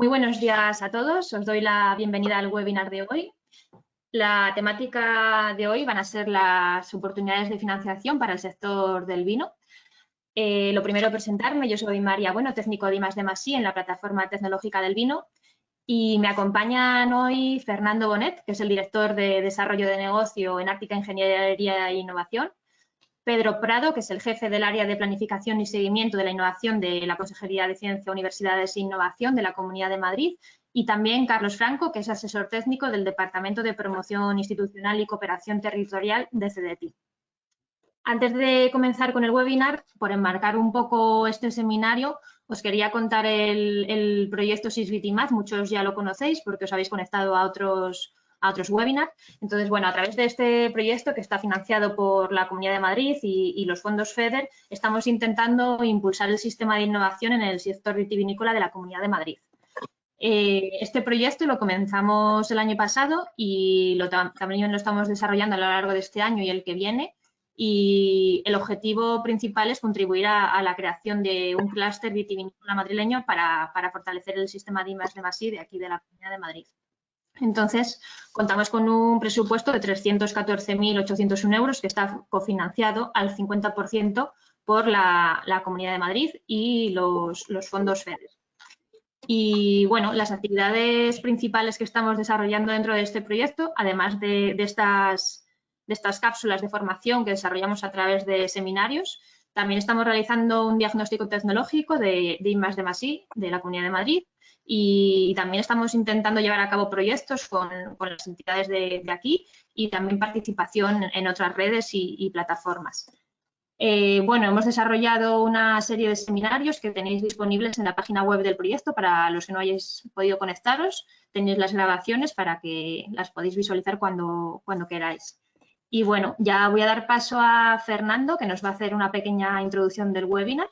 Muy buenos días a todos. Os doy la bienvenida al webinar de hoy. La temática de hoy van a ser las oportunidades de financiación para el sector del vino. Lo primero, presentarme. Yo soy María Bueno, técnico de I+D+I en la plataforma tecnológica del vino. Y me acompañan hoy Fernando Bonet, que es el director de Desarrollo de Negocio en Ártica Ingeniería e Innovación. Pedro Prado, que es el jefe del área de planificación y seguimiento de la innovación de la Consejería de Ciencia, Universidades e Innovación de la Comunidad de Madrid, y también Carlos Franco, que es asesor técnico del Departamento de Promoción Institucional y Cooperación Territorial de CDTI. Antes de comenzar con el webinar, por enmarcar un poco este seminario, os quería contar el proyecto Sisvitimaz. Muchos ya lo conocéis porque os habéis conectado a otros webinars. Entonces, bueno, a través de este proyecto que está financiado por la Comunidad de Madrid y los fondos FEDER, estamos intentando impulsar el sistema de innovación en el sector vitivinícola de la Comunidad de Madrid. Este proyecto lo comenzamos el año pasado y también lo estamos desarrollando a lo largo de este año y el que viene. Y el objetivo principal es contribuir a la creación de un clúster vitivinícola madrileño para fortalecer el sistema de I+D+I de aquí de la Comunidad de Madrid. Entonces, contamos con un presupuesto de 314.801 euros que está cofinanciado al 50% por la Comunidad de Madrid y los fondos FEDER. Y bueno, las actividades principales que estamos desarrollando dentro de este proyecto, además de estas cápsulas de formación que desarrollamos a través de seminarios, también estamos realizando un diagnóstico tecnológico de I+D+I de la Comunidad de Madrid y también estamos intentando llevar a cabo proyectos con las entidades de aquí y también participación en otras redes y plataformas. Bueno, hemos desarrollado una serie de seminarios que tenéis disponibles en la página web del proyecto para los que no hayáis podido conectaros. Tenéis las grabaciones para que las podáis visualizar cuando queráis. Y bueno, ya voy a dar paso a Fernando, que nos va a hacer una pequeña introducción del webinar.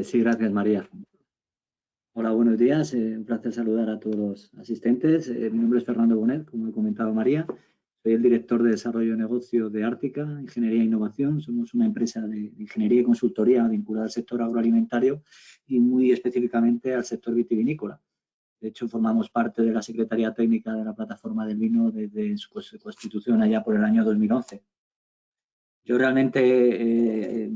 Sí, gracias, María. Hola, buenos días. Un placer saludar a todos los asistentes. Mi nombre es Fernando Bonet, como he comentado María. Soy el director de Desarrollo de Negocio de Ártica, Ingeniería e Innovación. Somos una empresa de ingeniería y consultoría vinculada al sector agroalimentario y muy específicamente al sector vitivinícola. De hecho, formamos parte de la Secretaría Técnica de la Plataforma del Vino desde su constitución allá por el año 2011. Yo realmente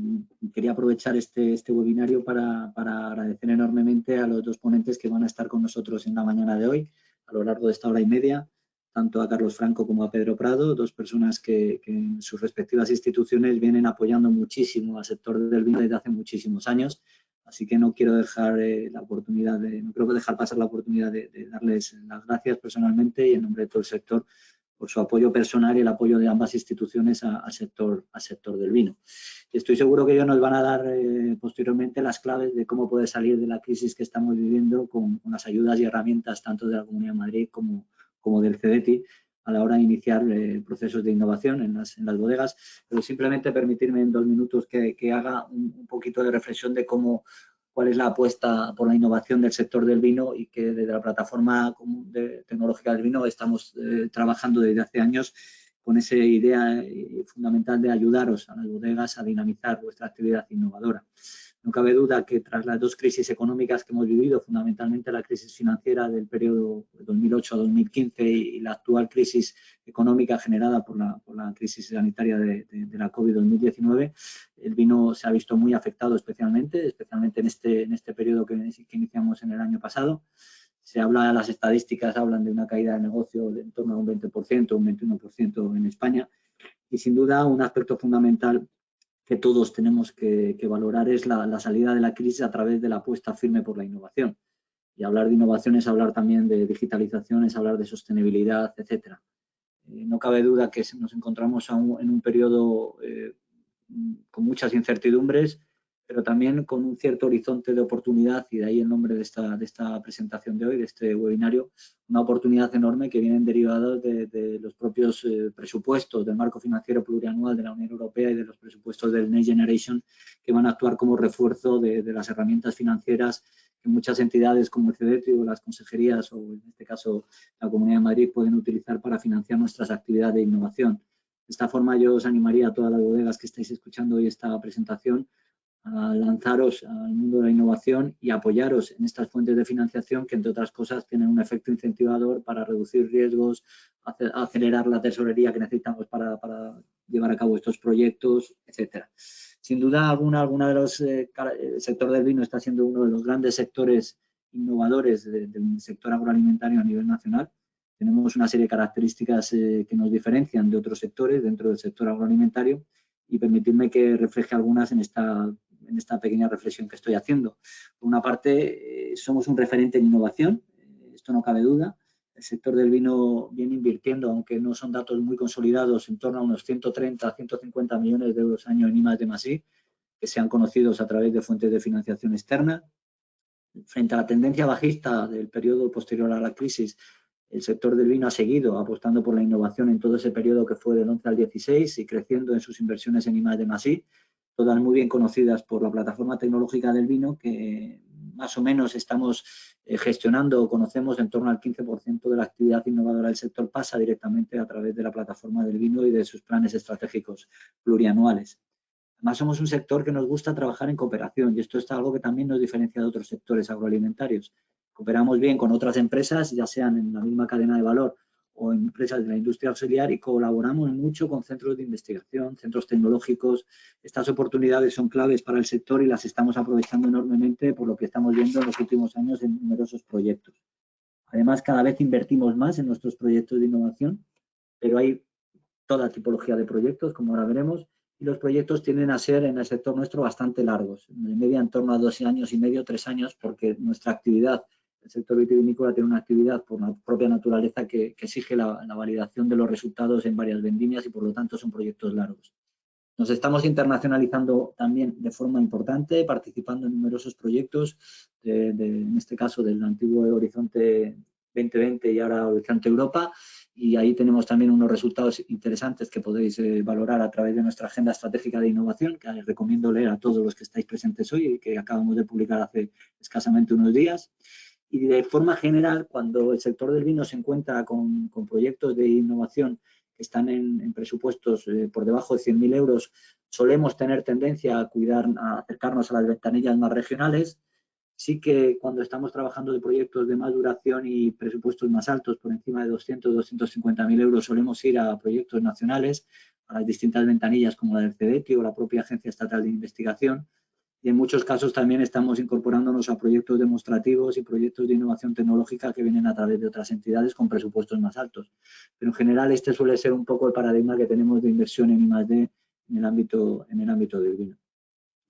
quería aprovechar este webinario para agradecer enormemente a los dos ponentes que van a estar con nosotros en la mañana de hoy, a lo largo de esta hora y media, tanto a Carlos Franco como a Pedro Prado, dos personas que en sus respectivas instituciones vienen apoyando muchísimo al sector del vino desde hace muchísimos años. Así que no quiero dejar no quiero dejar pasar la oportunidad de darles las gracias personalmente y en nombre de todo el sector por su apoyo personal y el apoyo de ambas instituciones al sector del vino. Y estoy seguro que ellos nos van a dar posteriormente las claves de cómo poder salir de la crisis que estamos viviendo con las ayudas y herramientas tanto de la Comunidad de Madrid como del CDTI a la hora de iniciar procesos de innovación en las bodegas. Pero simplemente permitirme en 2 minutos que haga un poquito de reflexión de cuál es la apuesta por la innovación del sector del vino y que desde la plataforma tecnológica del vino estamos trabajando desde hace años con esa idea fundamental de ayudaros a las bodegas a dinamizar vuestra actividad innovadora. No cabe duda que tras las dos crisis económicas que hemos vivido, fundamentalmente la crisis financiera del periodo de 2008 a 2015 y la actual crisis económica generada por la crisis sanitaria de la COVID-2019, el vino se ha visto muy afectado especialmente en este periodo que iniciamos en el año pasado. Las estadísticas hablan de una caída de negocio de en torno a un 20%, un 21% en España. Y sin duda un aspecto fundamental que todos tenemos que valorar es la salida de la crisis a través de la apuesta firme por la innovación. Y hablar de innovación es hablar también de digitalización, es hablar de sostenibilidad, etcétera. No cabe duda que nos encontramos en un periodo con muchas incertidumbres, pero también con un cierto horizonte de oportunidad, y de ahí el nombre de esta presentación de hoy, de este webinario, una oportunidad enorme que vienen derivadas de los propios presupuestos del marco financiero plurianual de la Unión Europea y de los presupuestos del Next Generation, que van a actuar como refuerzo de las herramientas financieras que muchas entidades como el CDTI o las consejerías, o en este caso la Comunidad de Madrid, pueden utilizar para financiar nuestras actividades de innovación. De esta forma yo os animaría a todas las bodegas que estáis escuchando hoy esta presentación a lanzaros al mundo de la innovación y apoyaros en estas fuentes de financiación que, entre otras cosas, tienen un efecto incentivador para reducir riesgos, acelerar la tesorería que necesitamos para llevar a cabo estos proyectos, etcétera. Sin duda alguna de los el sector del vino está siendo uno de los grandes sectores innovadores del sector agroalimentario a nivel nacional. Tenemos una serie de características que nos diferencian de otros sectores dentro del sector agroalimentario y permitidme que refleje algunas en esta pequeña reflexión que estoy haciendo. Por una parte, somos un referente en innovación, esto no cabe duda. El sector del vino viene invirtiendo, aunque no son datos muy consolidados, en torno a unos 130 a 150 millones de euros año en I+D+I, que sean conocidos a través de fuentes de financiación externa. Frente a la tendencia bajista del periodo posterior a la crisis, el sector del vino ha seguido apostando por la innovación en todo ese periodo que fue del 11 al 16 y creciendo en sus inversiones en I+D+I, todas muy bien conocidas por la plataforma tecnológica del vino, que más o menos estamos gestionando o conocemos en torno al 15% de la actividad innovadora del sector pasa directamente a través de la plataforma del vino y de sus planes estratégicos plurianuales. Además, somos un sector que nos gusta trabajar en cooperación y esto es algo que también nos diferencia de otros sectores agroalimentarios. Cooperamos bien con otras empresas, ya sean en la misma cadena de valor o empresas de la industria auxiliar, y colaboramos mucho con centros de investigación, centros tecnológicos. Estas oportunidades son claves para el sector y las estamos aprovechando enormemente por lo que estamos viendo en los últimos años en numerosos proyectos. Además, cada vez invertimos más en nuestros proyectos de innovación, pero hay toda tipología de proyectos, como ahora veremos, y los proyectos tienden a ser en el sector nuestro bastante largos, de media en torno a 2 años y medio, 3 años, porque nuestra actividad, el sector vitivinícola, tiene una actividad por la propia naturaleza que exige la validación de los resultados en varias vendimias y por lo tanto son proyectos largos. Nos estamos internacionalizando también de forma importante, participando en numerosos proyectos, en este caso del antiguo Horizonte 2020 y ahora Horizonte Europa, y ahí tenemos también unos resultados interesantes que podéis valorar a través de nuestra agenda estratégica de innovación, que les recomiendo leer a todos los que estáis presentes hoy y que acabamos de publicar hace escasamente unos días. Y de forma general, cuando el sector del vino se encuentra con proyectos de innovación que están en presupuestos por debajo de 100.000 euros, solemos tener tendencia a acercarnos a las ventanillas más regionales. Sí que cuando estamos trabajando de proyectos de más duración y presupuestos más altos, por encima de 200 o 250.000 euros, solemos ir a proyectos nacionales, a las distintas ventanillas como la del CEDETI o la propia Agencia Estatal de Investigación. Y en muchos casos también estamos incorporándonos a proyectos demostrativos y proyectos de innovación tecnológica que vienen a través de otras entidades con presupuestos más altos. Pero en general este suele ser un poco el paradigma que tenemos de inversión en I+D en el ámbito del vino.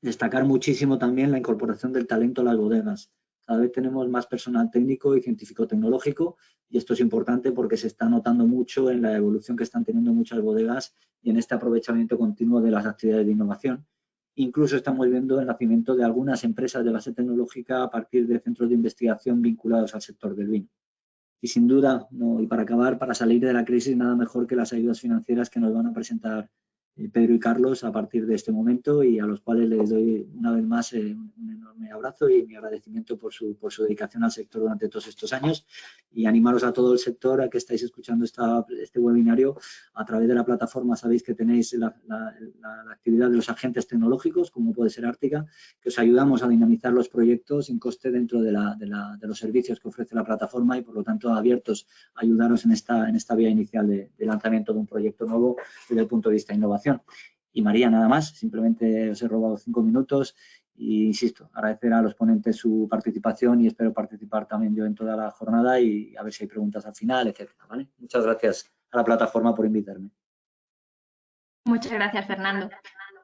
Destacar muchísimo también la incorporación del talento a las bodegas. Cada vez tenemos más personal técnico y científico-tecnológico y esto es importante porque se está notando mucho en la evolución que están teniendo muchas bodegas y en este aprovechamiento continuo de las actividades de innovación. Incluso estamos viendo el nacimiento de algunas empresas de base tecnológica a partir de centros de investigación vinculados al sector del vino. Y sin duda, y para acabar, para salir de la crisis, nada mejor que las ayudas financieras que nos van a presentar Pedro y Carlos a partir de este momento, y a los cuales les doy una vez más un enorme abrazo y mi agradecimiento por su dedicación al sector durante todos estos años, y animaros a todo el sector a que estáis escuchando este webinario a través de la plataforma. Sabéis que tenéis la actividad de los agentes tecnológicos, como puede ser Ártica, que os ayudamos a dinamizar los proyectos sin coste dentro de los servicios que ofrece la plataforma, y por lo tanto abiertos a ayudaros en esta vía inicial de lanzamiento de un proyecto nuevo desde el punto de vista de innovación. Y María, nada más, simplemente os he robado 5 minutos y insisto, agradecer a los ponentes su participación y espero participar también yo en toda la jornada y a ver si hay preguntas al final, etcétera, ¿vale? Muchas gracias a la plataforma por invitarme. Muchas gracias, Fernando.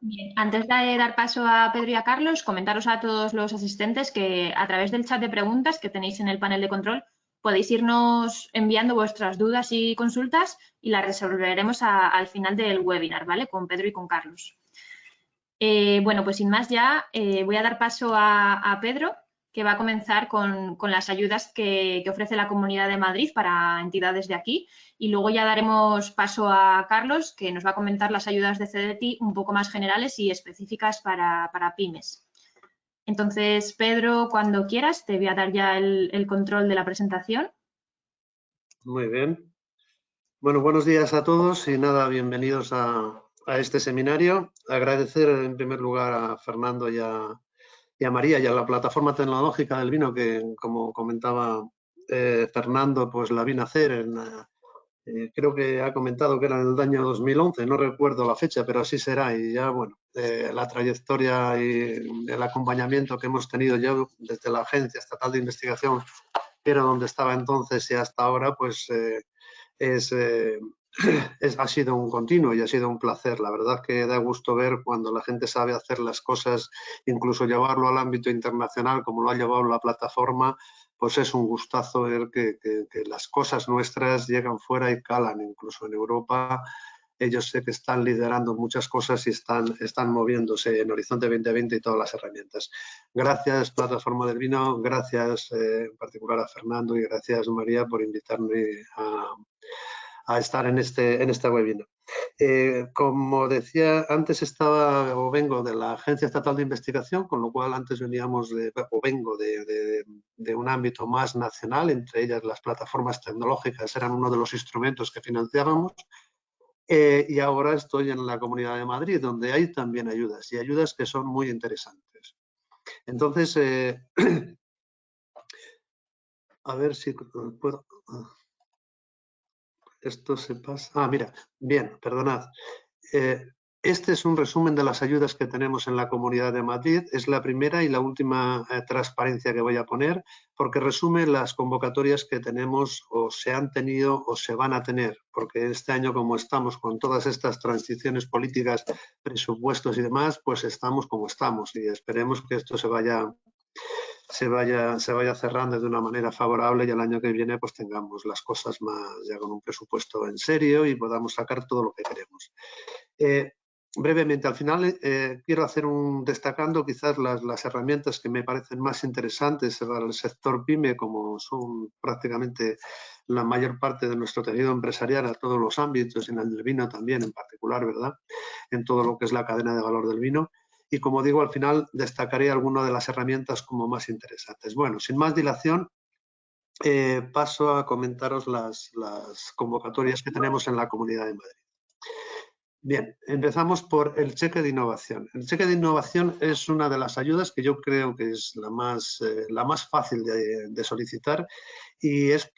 Bien, antes de dar paso a Pedro y a Carlos, comentaros a todos los asistentes que a través del chat de preguntas que tenéis en el panel de control podéis irnos enviando vuestras dudas y consultas y las resolveremos al final del webinar, ¿vale? Con Pedro y con Carlos. Bueno, pues sin más ya voy a dar paso a Pedro, que va a comenzar con las ayudas que ofrece la Comunidad de Madrid para entidades de aquí, y luego ya daremos paso a Carlos, que nos va a comentar las ayudas de CEDETI un poco más generales y específicas para pymes. Entonces, Pedro, cuando quieras, te voy a dar ya el control de la presentación. Muy bien. Bueno, buenos días a todos y nada, bienvenidos a este seminario. Agradecer en primer lugar a Fernando y a María y a la plataforma tecnológica del vino que, como comentaba Fernando, pues la vi nacer creo que ha comentado que era en el año 2011, no recuerdo la fecha, pero así será. Y ya, bueno, la trayectoria y el acompañamiento que hemos tenido ya desde la Agencia Estatal de Investigación, que era donde estaba entonces y hasta ahora, pues ha sido un continuo y ha sido un placer. La verdad que da gusto ver cuando la gente sabe hacer las cosas, incluso llevarlo al ámbito internacional, como lo ha llevado la plataforma, pues es un gustazo ver que las cosas nuestras llegan fuera y calan, incluso en Europa. Ellos sé que están liderando muchas cosas y están moviéndose en Horizonte 2020 y todas las herramientas. Gracias, Plataforma del Vino, gracias en particular a Fernando y gracias, María, por invitarme a estar en este webinar. Como decía, antes vengo de la Agencia Estatal de Investigación, con lo cual antes vengo de un ámbito más nacional, entre ellas las plataformas tecnológicas eran uno de los instrumentos que financiábamos. Y ahora estoy en la Comunidad de Madrid, donde hay también ayudas, y ayudas que son muy interesantes. Entonces, a ver si puedo... Esto se pasa... mira, bien, perdonad. Este es un resumen de las ayudas que tenemos en la Comunidad de Madrid. Es la primera y la última transparencia que voy a poner, porque resume las convocatorias que tenemos o se han tenido o se van a tener, porque este año, como estamos con todas estas transiciones políticas, presupuestos y demás, pues estamos como estamos y esperemos que esto se vaya cerrando de una manera favorable y el año que viene pues tengamos las cosas más ya con un presupuesto en serio y podamos sacar todo lo que queremos. Brevemente, al final quiero hacer destacando quizás las herramientas que me parecen más interesantes para el sector PYME, como son prácticamente la mayor parte de nuestro tejido empresarial a todos los ámbitos, en el del vino también en particular, ¿verdad? En todo lo que es la cadena de valor del vino. Y como digo, al final destacaré algunas de las herramientas como más interesantes. Bueno, sin más dilación, paso a comentaros las convocatorias que tenemos en la Comunidad de Madrid. Bien, empezamos por el cheque de innovación. El cheque de innovación es una de las ayudas que yo creo que es la más fácil de solicitar y es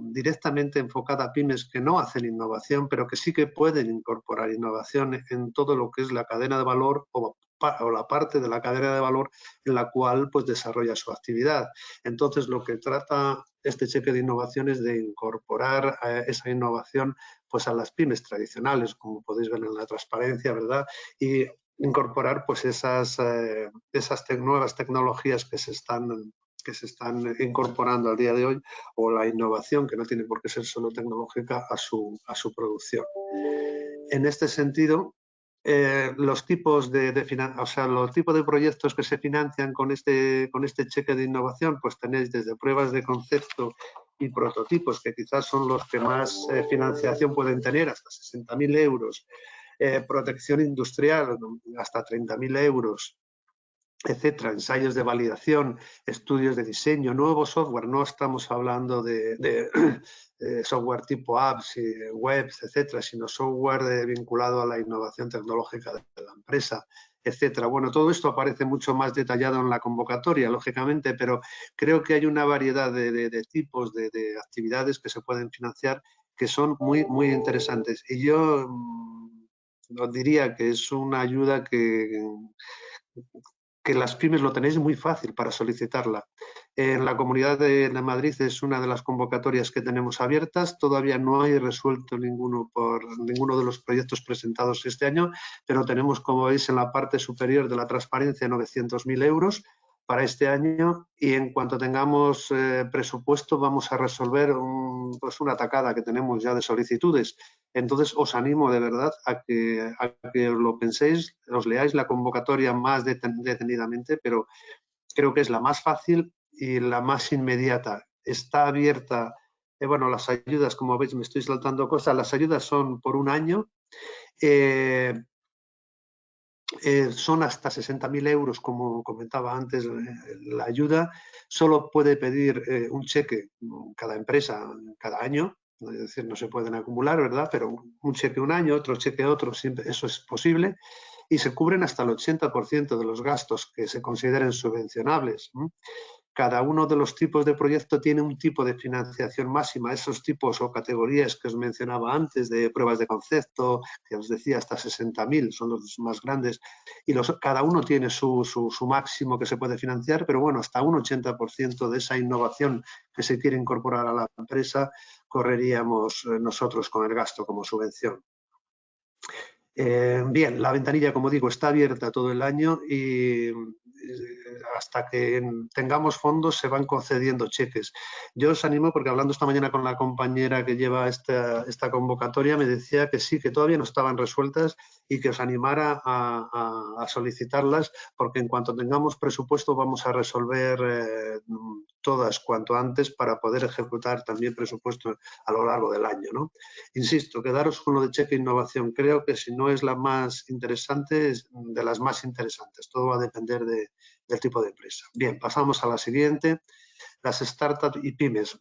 directamente enfocada a pymes que no hacen innovación, pero que sí que pueden incorporar innovación en todo lo que es la cadena de valor o la parte de la cadena de valor en la cual pues desarrolla su actividad. Entonces, lo que trata este cheque de innovación es de incorporar esa innovación pues a las pymes tradicionales, como podéis ver en la transparencia, ¿verdad? Y incorporar pues esas nuevas tecnologías que se están incorporando al día de hoy o la innovación, que no tiene por qué ser solo tecnológica, a su producción. En este sentido, los tipos los tipos de proyectos que se financian con este cheque de innovación, pues tenéis desde pruebas de concepto y prototipos, que quizás son los que más financiación pueden tener, hasta 60.000 euros, protección industrial, hasta 30.000 euros, etcétera, ensayos de validación, estudios de diseño, nuevo software, no estamos hablando de software tipo apps, webs, etcétera, sino software vinculado a la innovación tecnológica de la empresa, etcétera. Bueno, todo esto aparece mucho más detallado en la convocatoria, lógicamente, pero creo que hay una variedad de tipos de actividades que se pueden financiar que son muy, muy interesantes. Y yo os diría que es una ayuda que las pymes lo tenéis muy fácil para solicitarla. En la Comunidad de Madrid es una de las convocatorias que tenemos abiertas. Todavía no hay resuelto ninguno de los proyectos presentados este año, pero tenemos, como veis, en la parte superior de la transparencia 900.000 euros para este año y en cuanto tengamos presupuesto vamos a resolver una tacada que tenemos ya de solicitudes. Entonces os animo de verdad a que lo penséis, os leáis la convocatoria más detenidamente, pero creo que es la más fácil y la más inmediata. Está abierta, bueno, las ayudas, como veis me estoy saltando cosas, las ayudas son por un año, son hasta 60.000 euros, como comentaba antes, la ayuda. Solo puede pedir un cheque cada empresa cada año es decir, no se pueden acumular, ¿verdad? Pero un cheque un año, otro cheque otro, siempre eso es posible, y se cubren hasta el 80% de los gastos que se consideren subvencionables. Cada uno de los tipos de proyecto tiene un tipo de financiación máxima. Esos tipos o categorías que os mencionaba antes, de pruebas de concepto, que os decía hasta 60.000, son los más grandes, y cada uno tiene su máximo que se puede financiar, pero bueno, hasta un 80% de esa innovación que se quiere incorporar a la empresa correríamos nosotros con el gasto como subvención. Bien, la ventanilla, como digo, está abierta todo el año y hasta que tengamos fondos se van concediendo cheques. Yo os animo, porque hablando esta mañana con la compañera que lleva esta convocatoria, me decía que sí, que todavía no estaban resueltas y que os animara a solicitarlas, porque en cuanto tengamos presupuesto vamos a resolver todas cuanto antes para poder ejecutar también presupuesto a lo largo del año, ¿no? Insisto, quedaros con lo de cheque innovación. Creo que si no es la más interesante, es de las más interesantes. Todo va a depender del tipo de empresa. Bien, pasamos a la siguiente, las startups y pymes.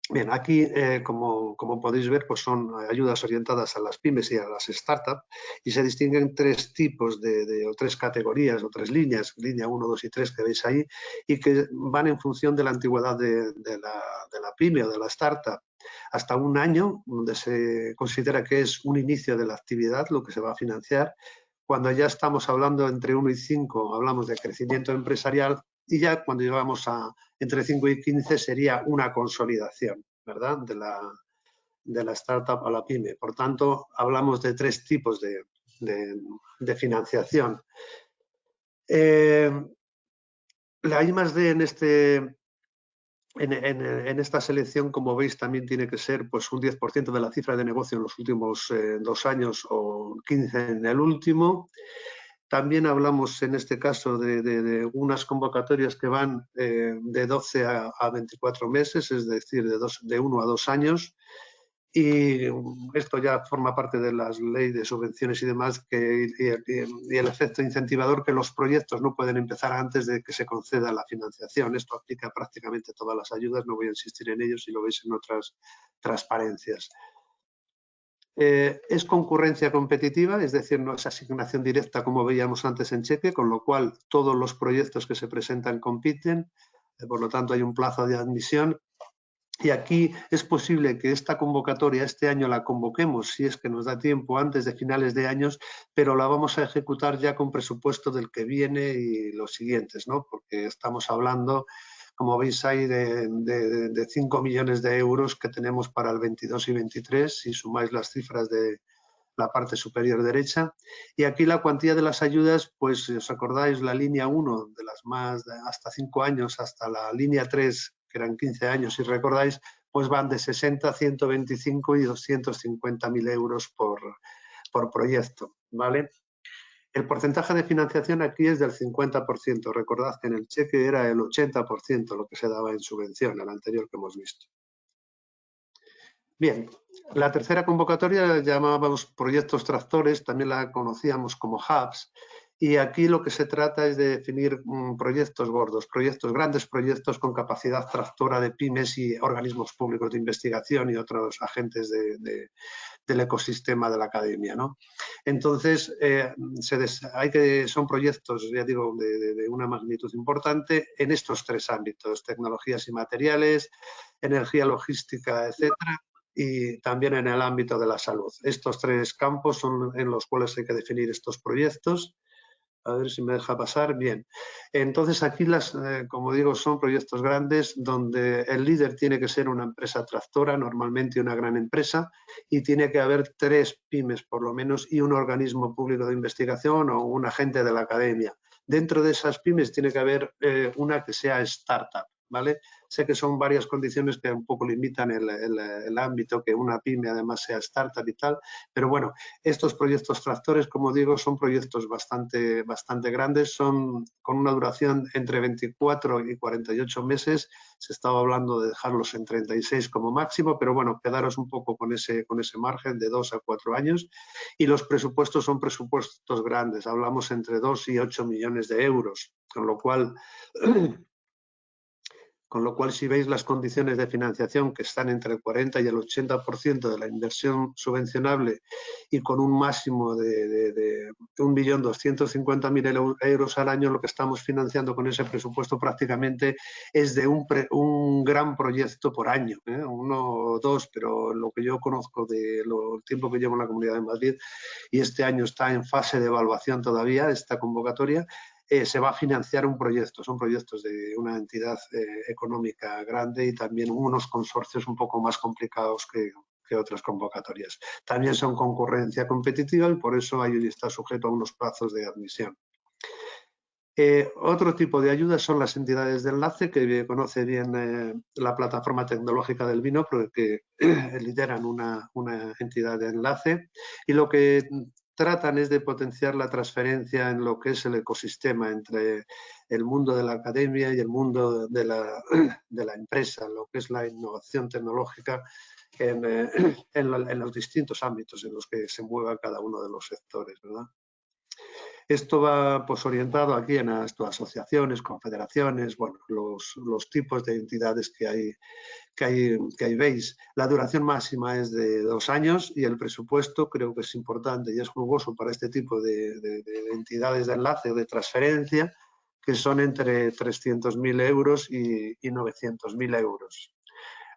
Bien, aquí, como podéis ver, pues son ayudas orientadas a las pymes y a las startups, y se distinguen tres tipos o tres categorías o tres líneas, línea 1, 2 y 3 que veis ahí, y que van en función de la antigüedad de la pyme o de la startup. Hasta un año, donde se considera que es un inicio de la actividad lo que se va a financiar. Cuando ya estamos hablando entre 1 y 5, hablamos de crecimiento empresarial, y ya cuando llegamos a entre 5 y 15 sería una consolidación, ¿verdad?, de la startup a la pyme. Por tanto, hablamos de tres tipos de financiación. La I+D en esta selección, como veis, también tiene que ser pues, un 10% de la cifra de negocio en los últimos 2 años o 15 en el último. También hablamos en este caso de unas convocatorias que van de 12 a 24 meses, es decir, de 1 a 2 años. Y esto ya forma parte de las leyes de subvenciones y demás, y el efecto incentivador, que los proyectos no pueden empezar antes de que se conceda la financiación. Esto aplica prácticamente a todas las ayudas, no voy a insistir en ello si lo veis en otras transparencias. Es concurrencia competitiva, es decir, no es asignación directa como veíamos antes en cheque, con lo cual todos los proyectos que se presentan compiten, por lo tanto hay un plazo de admisión. Y aquí es posible que esta convocatoria este año la convoquemos, si es que nos da tiempo, antes de finales de años, pero la vamos a ejecutar ya con presupuesto del que viene y los siguientes, ¿no? Porque estamos hablando, como veis ahí, de 5 millones de euros que tenemos para el 22 y 23, si sumáis las cifras de la parte superior derecha. Y aquí la cuantía de las ayudas, pues si os acordáis, la línea 1, de las más de hasta 5 años, hasta la línea 3, que eran 15 años, si recordáis, pues van de 60, 125 y 250.000 euros por proyecto, ¿vale? El porcentaje de financiación aquí es del 50%. Recordad que en el cheque era el 80% lo que se daba en subvención, el anterior que hemos visto. Bien, la tercera convocatoria la llamábamos proyectos tractores, también la conocíamos como hubs, y aquí lo que se trata es de definir proyectos gordos, grandes proyectos con capacidad tractora de pymes y organismos públicos de investigación y otros agentes del ecosistema de la academia, ¿no? Entonces, son proyectos, ya digo, de una magnitud importante en estos tres ámbitos: tecnologías y materiales, energía, logística, etcétera, y también en el ámbito de la salud. Estos tres campos son en los cuales hay que definir estos proyectos. A ver si me deja pasar. Bien. Entonces aquí, como digo, son proyectos grandes donde el líder tiene que ser una empresa tractora, normalmente una gran empresa, y tiene que haber 3 pymes por lo menos y un organismo público de investigación o un agente de la academia. Dentro de esas pymes tiene que haber una que sea startup, ¿vale? Sé que son varias condiciones que un poco limitan el ámbito, que una pyme además sea startup y tal, pero bueno, estos proyectos tractores, como digo, son proyectos bastante grandes, son con una duración entre 24 y 48 meses, se estaba hablando de dejarlos en 36 como máximo, pero bueno, quedaros un poco con ese margen de 2 a 4 años, y los presupuestos son presupuestos grandes, hablamos entre 2 y 8 millones de euros, con lo cual Con lo cual, si veis las condiciones de financiación, que están entre el 40 y el 80% de la inversión subvencionable y con un máximo de 1.250.000 euros al año, lo que estamos financiando con ese presupuesto prácticamente es de un gran proyecto por año, uno o dos, pero lo que yo conozco de el tiempo que llevo en la Comunidad de Madrid, y este año está en fase de evaluación todavía, esta convocatoria, se va a financiar un proyecto. Son proyectos de una entidad económica grande y también unos consorcios un poco más complicados que otras convocatorias. También son concurrencia competitiva y por eso ahí está sujeto a unos plazos de admisión. Otro tipo de ayudas son las entidades de enlace, que conoce bien la plataforma tecnológica del vino, porque lideran una entidad de enlace, y lo que tratan es de potenciar la transferencia en lo que es el ecosistema entre el mundo de la academia y el mundo de la empresa, lo que es la innovación tecnológica en los distintos ámbitos en los que se mueva cada uno de los sectores, ¿verdad? Esto va pues orientado aquí en asociaciones, confederaciones, bueno, los tipos de entidades que ahí veis. La duración máxima es de 2 años y el presupuesto creo que es importante y es jugoso para este tipo de entidades de enlace o de transferencia, que son entre 300.000 euros y 900.000 euros.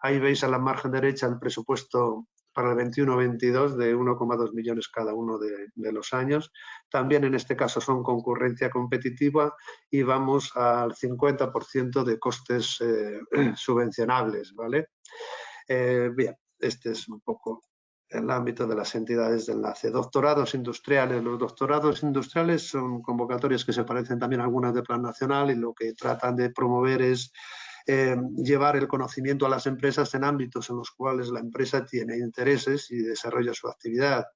Ahí veis a la margen derecha el presupuesto para el 21-22 de 1,2 millones cada uno de los años. También en este caso son concurrencia competitiva y vamos al 50% de costes subvencionables, ¿vale? Bien, este es un poco el ámbito de las entidades de enlace. Doctorados industriales. Los doctorados industriales son convocatorias que se parecen también a algunas de Plan Nacional y lo que tratan de promover es llevar el conocimiento a las empresas en ámbitos en los cuales la empresa tiene intereses y desarrolla su actividad.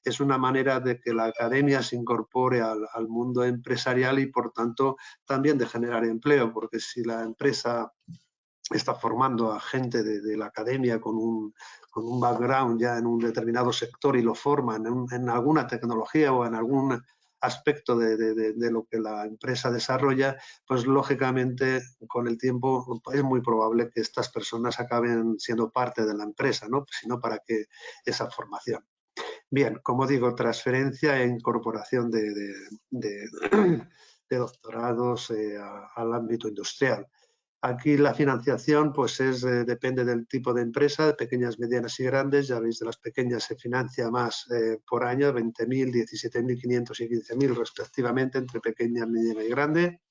Es una manera de que la academia se incorpore al mundo empresarial y, por tanto, también de generar empleo, porque si la empresa está formando a gente de la academia con un background ya en un determinado sector y lo forman en alguna tecnología o en algún aspecto de lo que la empresa desarrolla, pues lógicamente con el tiempo es muy probable que estas personas acaben siendo parte de la empresa, ¿no? Sino para que esa formación. Bien, como digo, transferencia e incorporación de doctorados al ámbito industrial. Aquí la financiación pues depende del tipo de empresa, de pequeñas, medianas y grandes. Ya veis, de las pequeñas se financia más por año, 20.000, 17.500 y 15.000 respectivamente, entre pequeña, mediana y grande.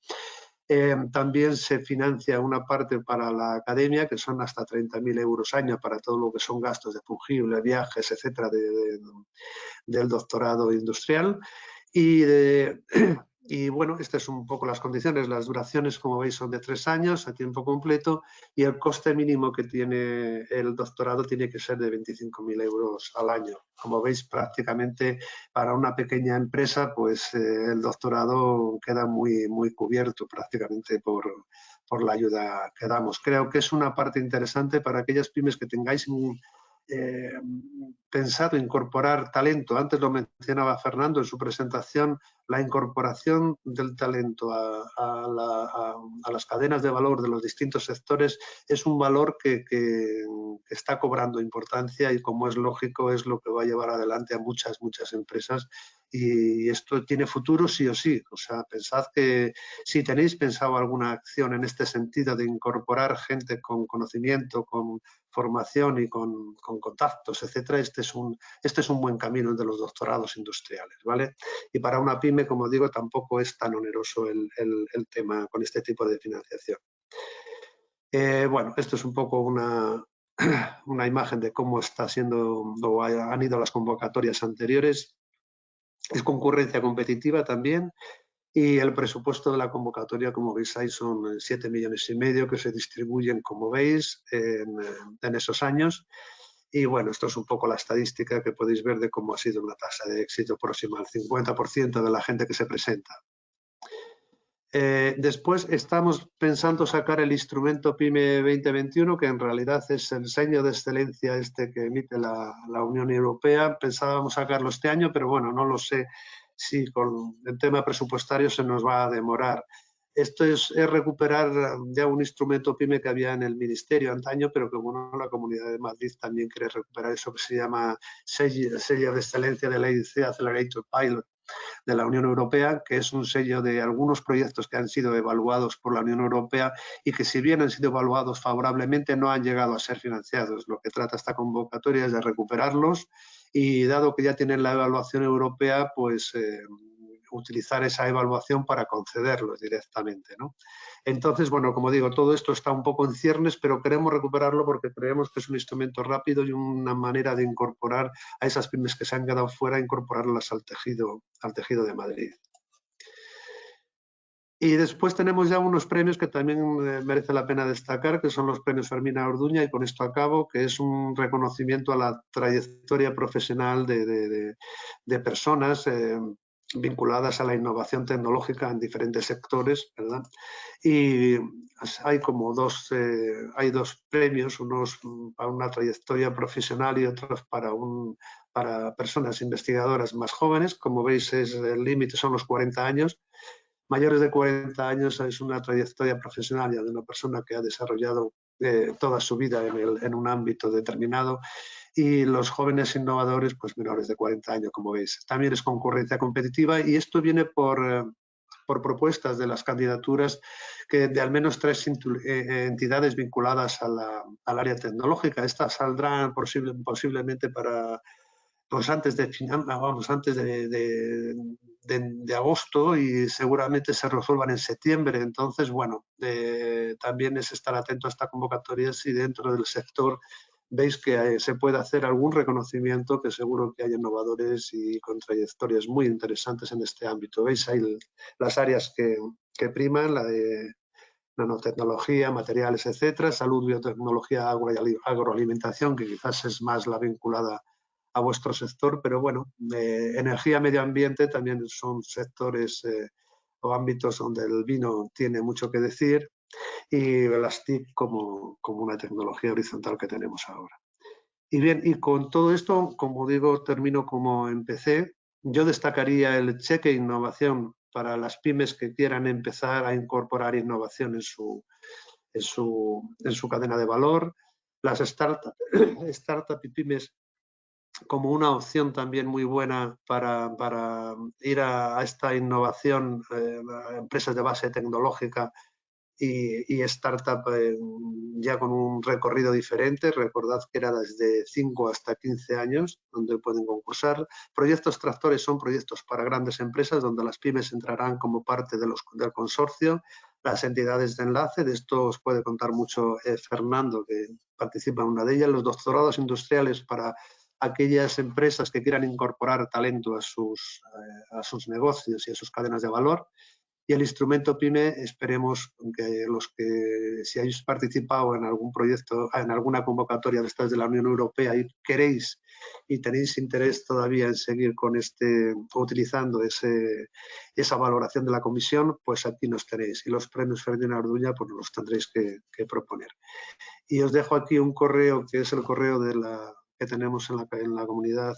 También se financia una parte para la academia, que son hasta 30.000 euros año para todo lo que son gastos de fungible, viajes, etcétera, del doctorado industrial. Y bueno, estas son un poco las condiciones. Las duraciones, como veis, son de 3 años a tiempo completo y el coste mínimo que tiene el doctorado tiene que ser de 25.000 euros al año. Como veis, prácticamente para una pequeña empresa, pues el doctorado queda muy, muy cubierto prácticamente por la ayuda que damos. Creo que es una parte interesante para aquellas pymes que tengáis pensado incorporar talento. Antes lo mencionaba Fernando en su presentación, la incorporación del talento a las cadenas de valor de los distintos sectores es un valor que está cobrando importancia y, como es lógico, es lo que va a llevar adelante a muchas empresas, y esto tiene futuro sí o sí. O sea, pensad que si tenéis pensado alguna acción en este sentido de incorporar gente con conocimiento, con formación y con contactos, etcétera, este es un buen camino, el de los doctorados industriales, ¿vale? Y para una pyme, como digo, tampoco es tan oneroso el tema con este tipo de financiación. Bueno, esto es un poco una imagen de cómo está siendo o han ido las convocatorias anteriores. Es concurrencia competitiva también. Y el presupuesto de la convocatoria, como veis ahí, son 7,5 millones que se distribuyen, como veis, en esos años. Y bueno, esto es un poco la estadística que podéis ver de cómo ha sido una tasa de éxito próxima al 50% de la gente que se presenta. Después estamos pensando sacar el instrumento PYME 2021, que en realidad es el sello de excelencia que emite la Unión Europea. Pensábamos sacarlo este año, pero bueno, no lo sé si con el tema presupuestario se nos va a demorar. Esto es recuperar ya un instrumento PYME que había en el Ministerio antaño, pero que bueno, la Comunidad de Madrid también quiere recuperar eso que se llama sello de excelencia de la IDC Accelerator Pilot de la Unión Europea, que es un sello de algunos proyectos que han sido evaluados por la Unión Europea y que, si bien han sido evaluados favorablemente, no han llegado a ser financiados. Lo que trata esta convocatoria es de recuperarlos y, dado que ya tienen la evaluación europea, pues utilizar esa evaluación para concederlos directamente, ¿no? Entonces, bueno, como digo, todo esto está un poco en ciernes, pero queremos recuperarlo porque creemos que es un instrumento rápido y una manera de incorporar a esas pymes que se han quedado fuera, incorporarlas al tejido de Madrid. Y después tenemos ya unos premios que también merece la pena destacar, que son los premios Fermina Orduña, y con esto acabo, que es un reconocimiento a la trayectoria profesional de personas vinculadas a la innovación tecnológica en diferentes sectores, ¿verdad? Y hay como dos premios, unos para una trayectoria profesional y otros para personas investigadoras más jóvenes. Como veis, el límite son los 40 años. Mayores de 40 años es una trayectoria profesional ya de una persona que ha desarrollado toda su vida en un ámbito determinado, y los jóvenes innovadores, pues menores de 40 años, como veis. También es concurrencia competitiva, y esto viene por propuestas de las candidaturas de al menos 3 entidades vinculadas al área tecnológica. Estas saldrán posiblemente para pues antes de agosto, y seguramente se resuelvan en septiembre. Entonces, bueno, también es estar atento a esta convocatoria si dentro del sector veis que se puede hacer algún reconocimiento, que seguro que hay innovadores y con trayectorias muy interesantes en este ámbito. Veis ahí las áreas que priman, la de nanotecnología, materiales, etcétera, salud, biotecnología, agroalimentación, que quizás es más la vinculada a vuestro sector, pero bueno, energía, medio ambiente también son sectores o ámbitos donde el vino tiene mucho que decir, y las TIC como una tecnología horizontal que tenemos ahora. Y bien, y con todo esto, como digo, termino como empecé. Yo destacaría el cheque innovación para las pymes que quieran empezar a incorporar innovación en su cadena de valor. Las startup y pymes como una opción también muy buena para ir a esta innovación, a empresas de base tecnológica y startup ya con un recorrido diferente. Recordad que era desde 5 hasta 15 años donde pueden concursar. Proyectos tractores son proyectos para grandes empresas donde las pymes entrarán como parte del consorcio. Las entidades de enlace, de esto os puede contar mucho Fernando, que participa en una de ellas. Los doctorados industriales para aquellas empresas que quieran incorporar talento a sus negocios y a sus cadenas de valor. Y el instrumento PYME, esperemos que si habéis participado en algún proyecto, en alguna convocatoria de estas de la Unión Europea y queréis y tenéis interés todavía en seguir con utilizando esa valoración de la comisión, pues aquí nos tenéis. Y los premios Fermina Orduña, pues los tendréis que proponer. Y os dejo aquí un correo, que es el correo que tenemos en la comunidad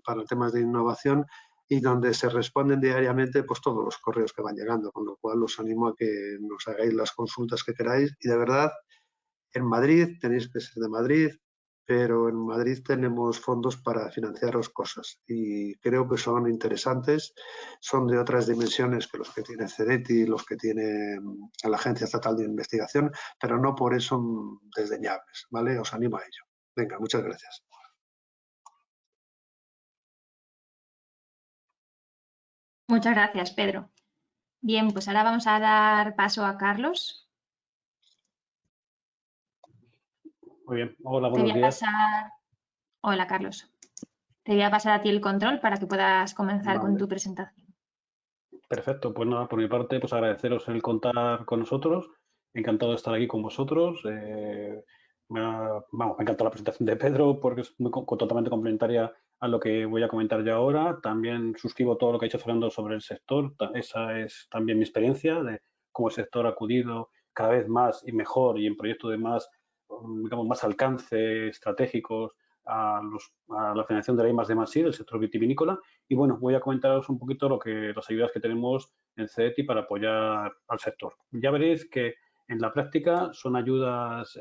para temas de innovación, y donde se responden diariamente pues todos los correos que van llegando, con lo cual os animo a que nos hagáis las consultas que queráis. Y de verdad, en Madrid tenéis que ser de Madrid, pero en Madrid tenemos fondos para financiaros cosas y creo que son interesantes, son de otras dimensiones que los que tiene CEDETI, los que tiene la Agencia Estatal de Investigación, pero no por eso desdeñables, ¿vale? Os animo a ello. Venga, muchas gracias. Muchas gracias, Pedro. Bien, pues ahora vamos a dar paso a Carlos. Muy bien, hola, buenos días. Hola, Carlos. Te voy a pasar a ti el control para que puedas comenzar con tu presentación. Perfecto, pues nada, por mi parte, pues agradeceros el contar con nosotros. Encantado de estar aquí con vosotros. Me ha encantado la presentación de Pedro porque es totalmente complementaria a lo que voy a comentar yo ahora. También suscribo todo lo que ha dicho Fernando sobre el sector. Esa es también mi experiencia de cómo el sector ha acudido cada vez más y mejor y en proyectos de más, digamos, más alcance estratégicos a la financiación de la I+D+I del sector vitivinícola. Y bueno, voy a comentaros un poquito las ayudas que tenemos en CEDETI para apoyar al sector. Ya veréis que en la práctica son ayudas,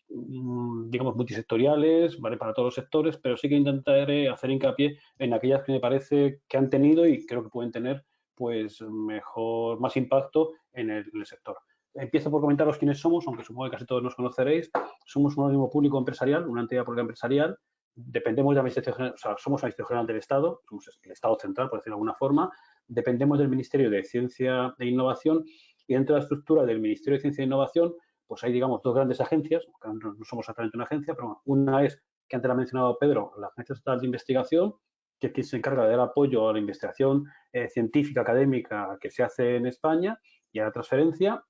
digamos, multisectoriales, ¿vale? Para todos los sectores, pero sí que intentaré hacer hincapié en aquellas que me parece que han tenido y creo que pueden tener pues más impacto en el sector. Empiezo por comentaros quiénes somos, aunque supongo que casi todos nos conoceréis. Somos un organismo público empresarial, una entidad pública empresarial. Dependemos de la Administración General, o sea, somos la Administración General del Estado, somos el Estado central, por decirlo de alguna forma. Dependemos del Ministerio de Ciencia e Innovación y dentro de la estructura del Ministerio de Ciencia e Innovación, pues hay, digamos, dos grandes agencias, no somos exactamente una agencia, pero una es, que antes la ha mencionado Pedro, la Agencia Estatal de Investigación, que es quien se encarga de dar apoyo a la investigación científica, académica que se hace en España y a la transferencia.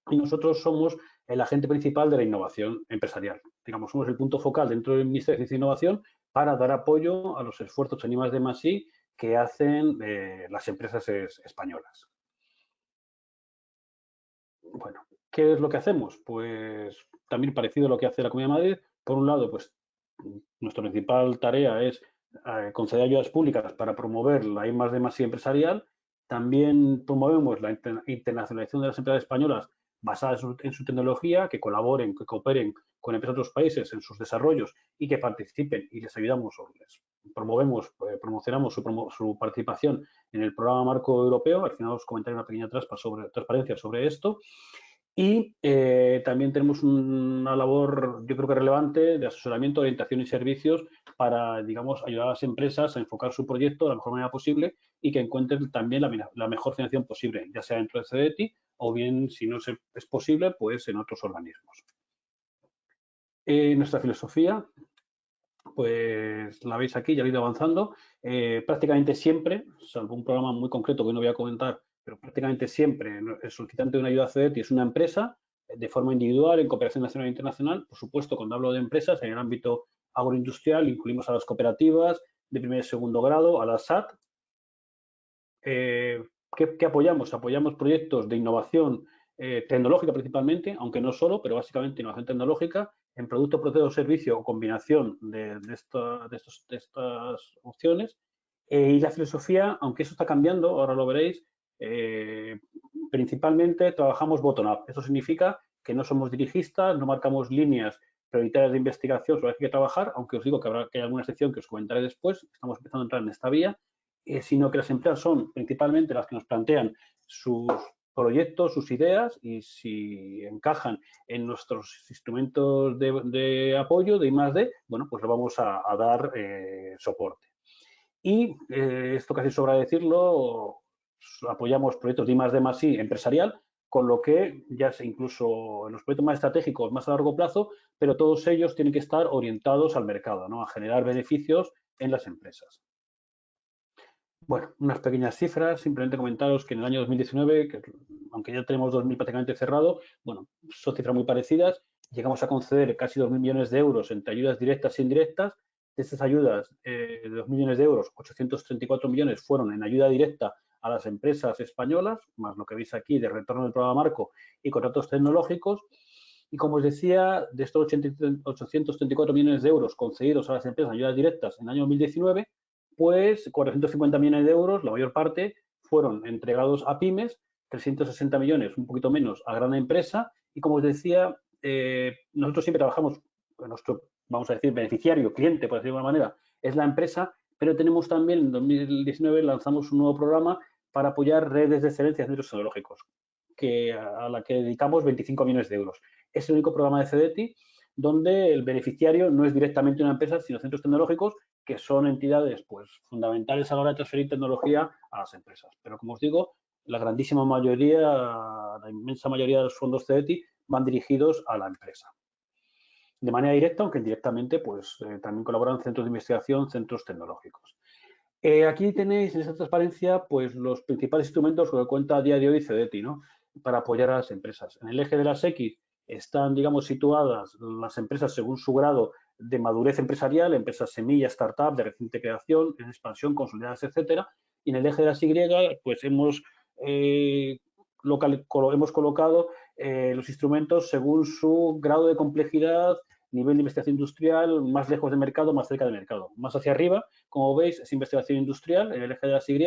Y nosotros somos el agente principal de la innovación empresarial. Digamos, somos el punto focal dentro del Ministerio de Ciencia e Innovación para dar apoyo a los esfuerzos en I+D+I que hacen las empresas españolas. Bueno, ¿qué es lo que hacemos? Pues también parecido a lo que hace la Comunidad de Madrid. Por un lado, pues nuestra principal tarea es conceder ayudas públicas para promover la I+D+I empresarial. También promovemos la internacionalización de las empresas españolas basadas en su tecnología, que colaboren, que cooperen con empresas de otros países en sus desarrollos y que participen y les ayudamos o les promovemos, promocionamos su participación en el programa marco europeo. Al final os comentaré una pequeña transparencia sobre esto. Y también tenemos una labor, yo creo que relevante, de asesoramiento, orientación y servicios para, digamos, ayudar a las empresas a enfocar su proyecto de la mejor manera posible y que encuentren también la mejor financiación posible, ya sea dentro de CEDETI o bien, si no es posible, pues en otros organismos. Nuestra filosofía, pues la veis aquí, ya ha ido avanzando. Prácticamente siempre, salvo un programa muy concreto que hoy no voy a comentar, pero prácticamente siempre el solicitante de una ayuda CEDETI es una empresa de forma individual, en cooperación nacional e internacional. Por supuesto, cuando hablo de empresas, en el ámbito agroindustrial incluimos a las cooperativas de primer y segundo grado, a las SAT. ¿Qué apoyamos? Apoyamos proyectos de innovación tecnológica principalmente, aunque no solo, pero básicamente innovación tecnológica en producto, proceso o servicio o combinación de estas opciones. Y la filosofía, aunque eso está cambiando, ahora lo veréis, principalmente trabajamos bottom-up. Eso significa que no somos dirigistas, no marcamos líneas prioritarias de investigación sobre las que hay que trabajar, aunque os digo que hay alguna sección que os comentaré después, estamos empezando a entrar en esta vía, sino que las empresas son principalmente las que nos plantean sus proyectos, sus ideas y si encajan en nuestros instrumentos de apoyo de I+D, bueno, pues le vamos a dar soporte. Y esto casi sobra decirlo, apoyamos proyectos de I+D+I empresarial, con lo que ya sea incluso en los proyectos más estratégicos, más a largo plazo, pero todos ellos tienen que estar orientados al mercado, ¿no? A generar beneficios en las empresas. Bueno, unas pequeñas cifras, simplemente comentaros que en el año 2019, que aunque ya tenemos 2000 prácticamente cerrado, bueno, son cifras muy parecidas, llegamos a conceder casi 2.000 millones de euros entre ayudas directas e indirectas. De estas ayudas de 2.000 millones de euros, 834 millones fueron en ayuda directa a las empresas españolas, más lo que veis aquí de retorno del programa marco y contratos tecnológicos. Y como os decía, de estos 834 millones de euros concedidos a las empresas en ayudas directas en el año 2019, pues 450 millones de euros, la mayor parte, fueron entregados a pymes, 360 millones, un poquito menos, a gran empresa. Y como os decía, nosotros siempre trabajamos, nuestro, vamos a decir, beneficiario, cliente, por decirlo de alguna manera, es la empresa, pero tenemos también, en 2019, lanzamos un nuevo programa para apoyar redes de excelencia en centros tecnológicos, a la que dedicamos 25 millones de euros. Es el único programa de CEDETI donde el beneficiario no es directamente una empresa, sino centros tecnológicos, que son entidades pues, fundamentales a la hora de transferir tecnología a las empresas. Pero, como os digo, la grandísima mayoría, la inmensa mayoría de los fondos CEDETI van dirigidos a la empresa. De manera directa, aunque indirectamente, pues también colaboran centros de investigación, centros tecnológicos. Aquí tenéis en esta transparencia pues, los principales instrumentos con los que cuenta a día de hoy CEDETI, ¿no? Para apoyar a las empresas. En el eje de las X están, digamos, situadas las empresas según su grado de madurez empresarial, empresas semilla, startup, de reciente creación, en expansión, consolidadas, etcétera. Y en el eje de las Y, pues hemos colocado los instrumentos según su grado de complejidad, nivel de investigación industrial, más lejos del mercado, más cerca del mercado. Más hacia arriba, como veis, es investigación industrial en el eje de las Y,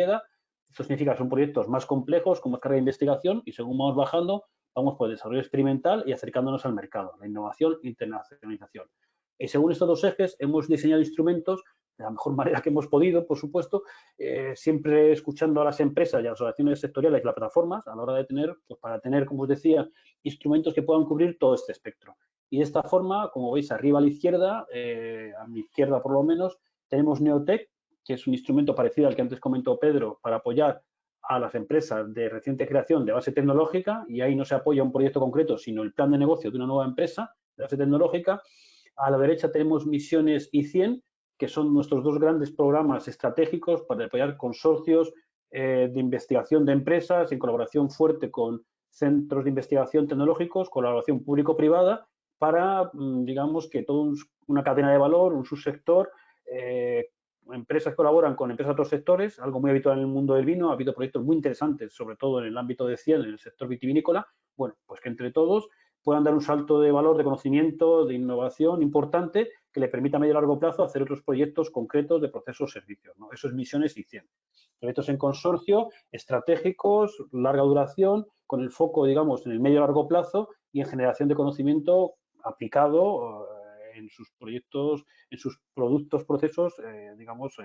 Esto significa que son proyectos más complejos, con más carga de investigación y según vamos bajando, vamos por el desarrollo experimental y acercándonos al mercado, la innovación e internacionalización. Y según estos dos ejes, hemos diseñado instrumentos de la mejor manera que hemos podido, por supuesto, siempre escuchando a las empresas y a las organizaciones sectoriales y las plataformas a la hora de tener, pues para tener, como os decía, instrumentos que puedan cubrir todo este espectro. Y de esta forma, como veis arriba a la izquierda, a mi izquierda por lo menos, tenemos Neotec, que es un instrumento parecido al que antes comentó Pedro para apoyar a las empresas de reciente creación de base tecnológica, y ahí no se apoya un proyecto concreto, sino el plan de negocio de una nueva empresa de base tecnológica. A la derecha tenemos Misiones y 100, que son nuestros dos grandes programas estratégicos para apoyar consorcios de investigación de empresas en colaboración fuerte con centros de investigación tecnológicos, colaboración público-privada, para, digamos, que toda una cadena de valor, un subsector, empresas colaboran con empresas de otros sectores, algo muy habitual en el mundo del vino. Ha habido proyectos muy interesantes, sobre todo en el ámbito de 100, en el sector vitivinícola. Bueno, pues que entre todos puedan dar un salto de valor, de conocimiento, de innovación importante que le permita a medio y largo plazo hacer otros proyectos concretos de procesos o servicios, ¿no? Eso es Misiones y 100. Proyectos en consorcio, estratégicos, larga duración, con el foco, digamos, en el medio y largo plazo y en generación de conocimiento aplicado en sus proyectos, en sus productos, procesos, digamos,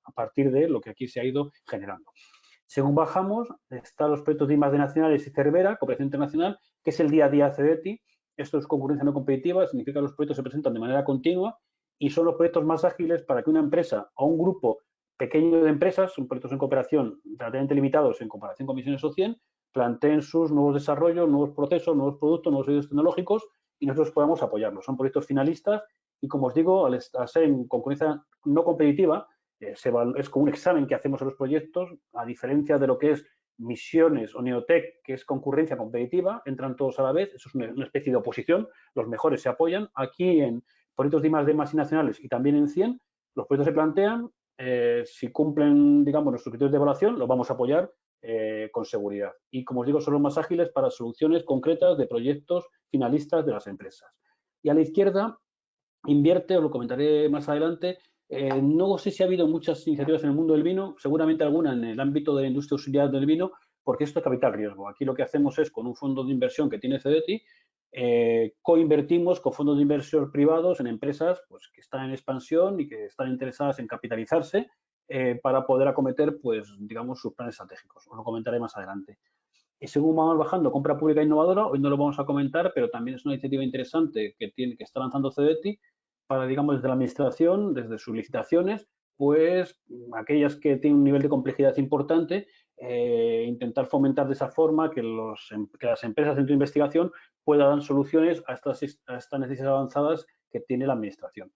a partir de lo que aquí se ha ido generando. Según bajamos, están los proyectos de I+D nacionales y Cervera, cooperación internacional, que es el día a día CEDETI. Esto es concurrencia no competitiva, significa que los proyectos se presentan de manera continua y son los proyectos más ágiles para que una empresa o un grupo pequeño de empresas, son proyectos en cooperación relativamente limitados en comparación con Misiones o 100, planteen sus nuevos desarrollos, nuevos procesos, nuevos productos, nuevos servicios tecnológicos y nosotros podamos apoyarlos. Son proyectos finalistas y, como os digo, al ser en concurrencia no competitiva, es como un examen que hacemos en los proyectos, a diferencia de lo que es Misiones o Neotec, que es concurrencia competitiva, entran todos a la vez, eso es una especie de oposición, los mejores se apoyan. Aquí en proyectos de I+D más y nacionales y también en 100, los proyectos se plantean, si cumplen, digamos, nuestros criterios de evaluación, los vamos a apoyar con seguridad. Y, como os digo, son los más ágiles para soluciones concretas de proyectos finalistas de las empresas. Y a la izquierda invierte, os lo comentaré más adelante. No sé si ha habido muchas iniciativas en el mundo del vino, seguramente alguna en el ámbito de la industria auxiliar del vino, porque esto es capital riesgo. Aquí lo que hacemos es, con un fondo de inversión que tiene CEDETI, coinvertimos con fondos de inversión privados en empresas pues, que están en expansión y que están interesadas en capitalizarse para poder acometer, pues, digamos, sus planes estratégicos. Os lo comentaré más adelante. Y según vamos bajando, compra pública innovadora, hoy no lo vamos a comentar, pero también es una iniciativa interesante que está lanzando CEDETI para, digamos, desde la administración, desde sus licitaciones, pues aquellas que tienen un nivel de complejidad importante, intentar fomentar de esa forma que las empresas de investigación puedan dar soluciones a estas necesidades avanzadas que tiene la administración.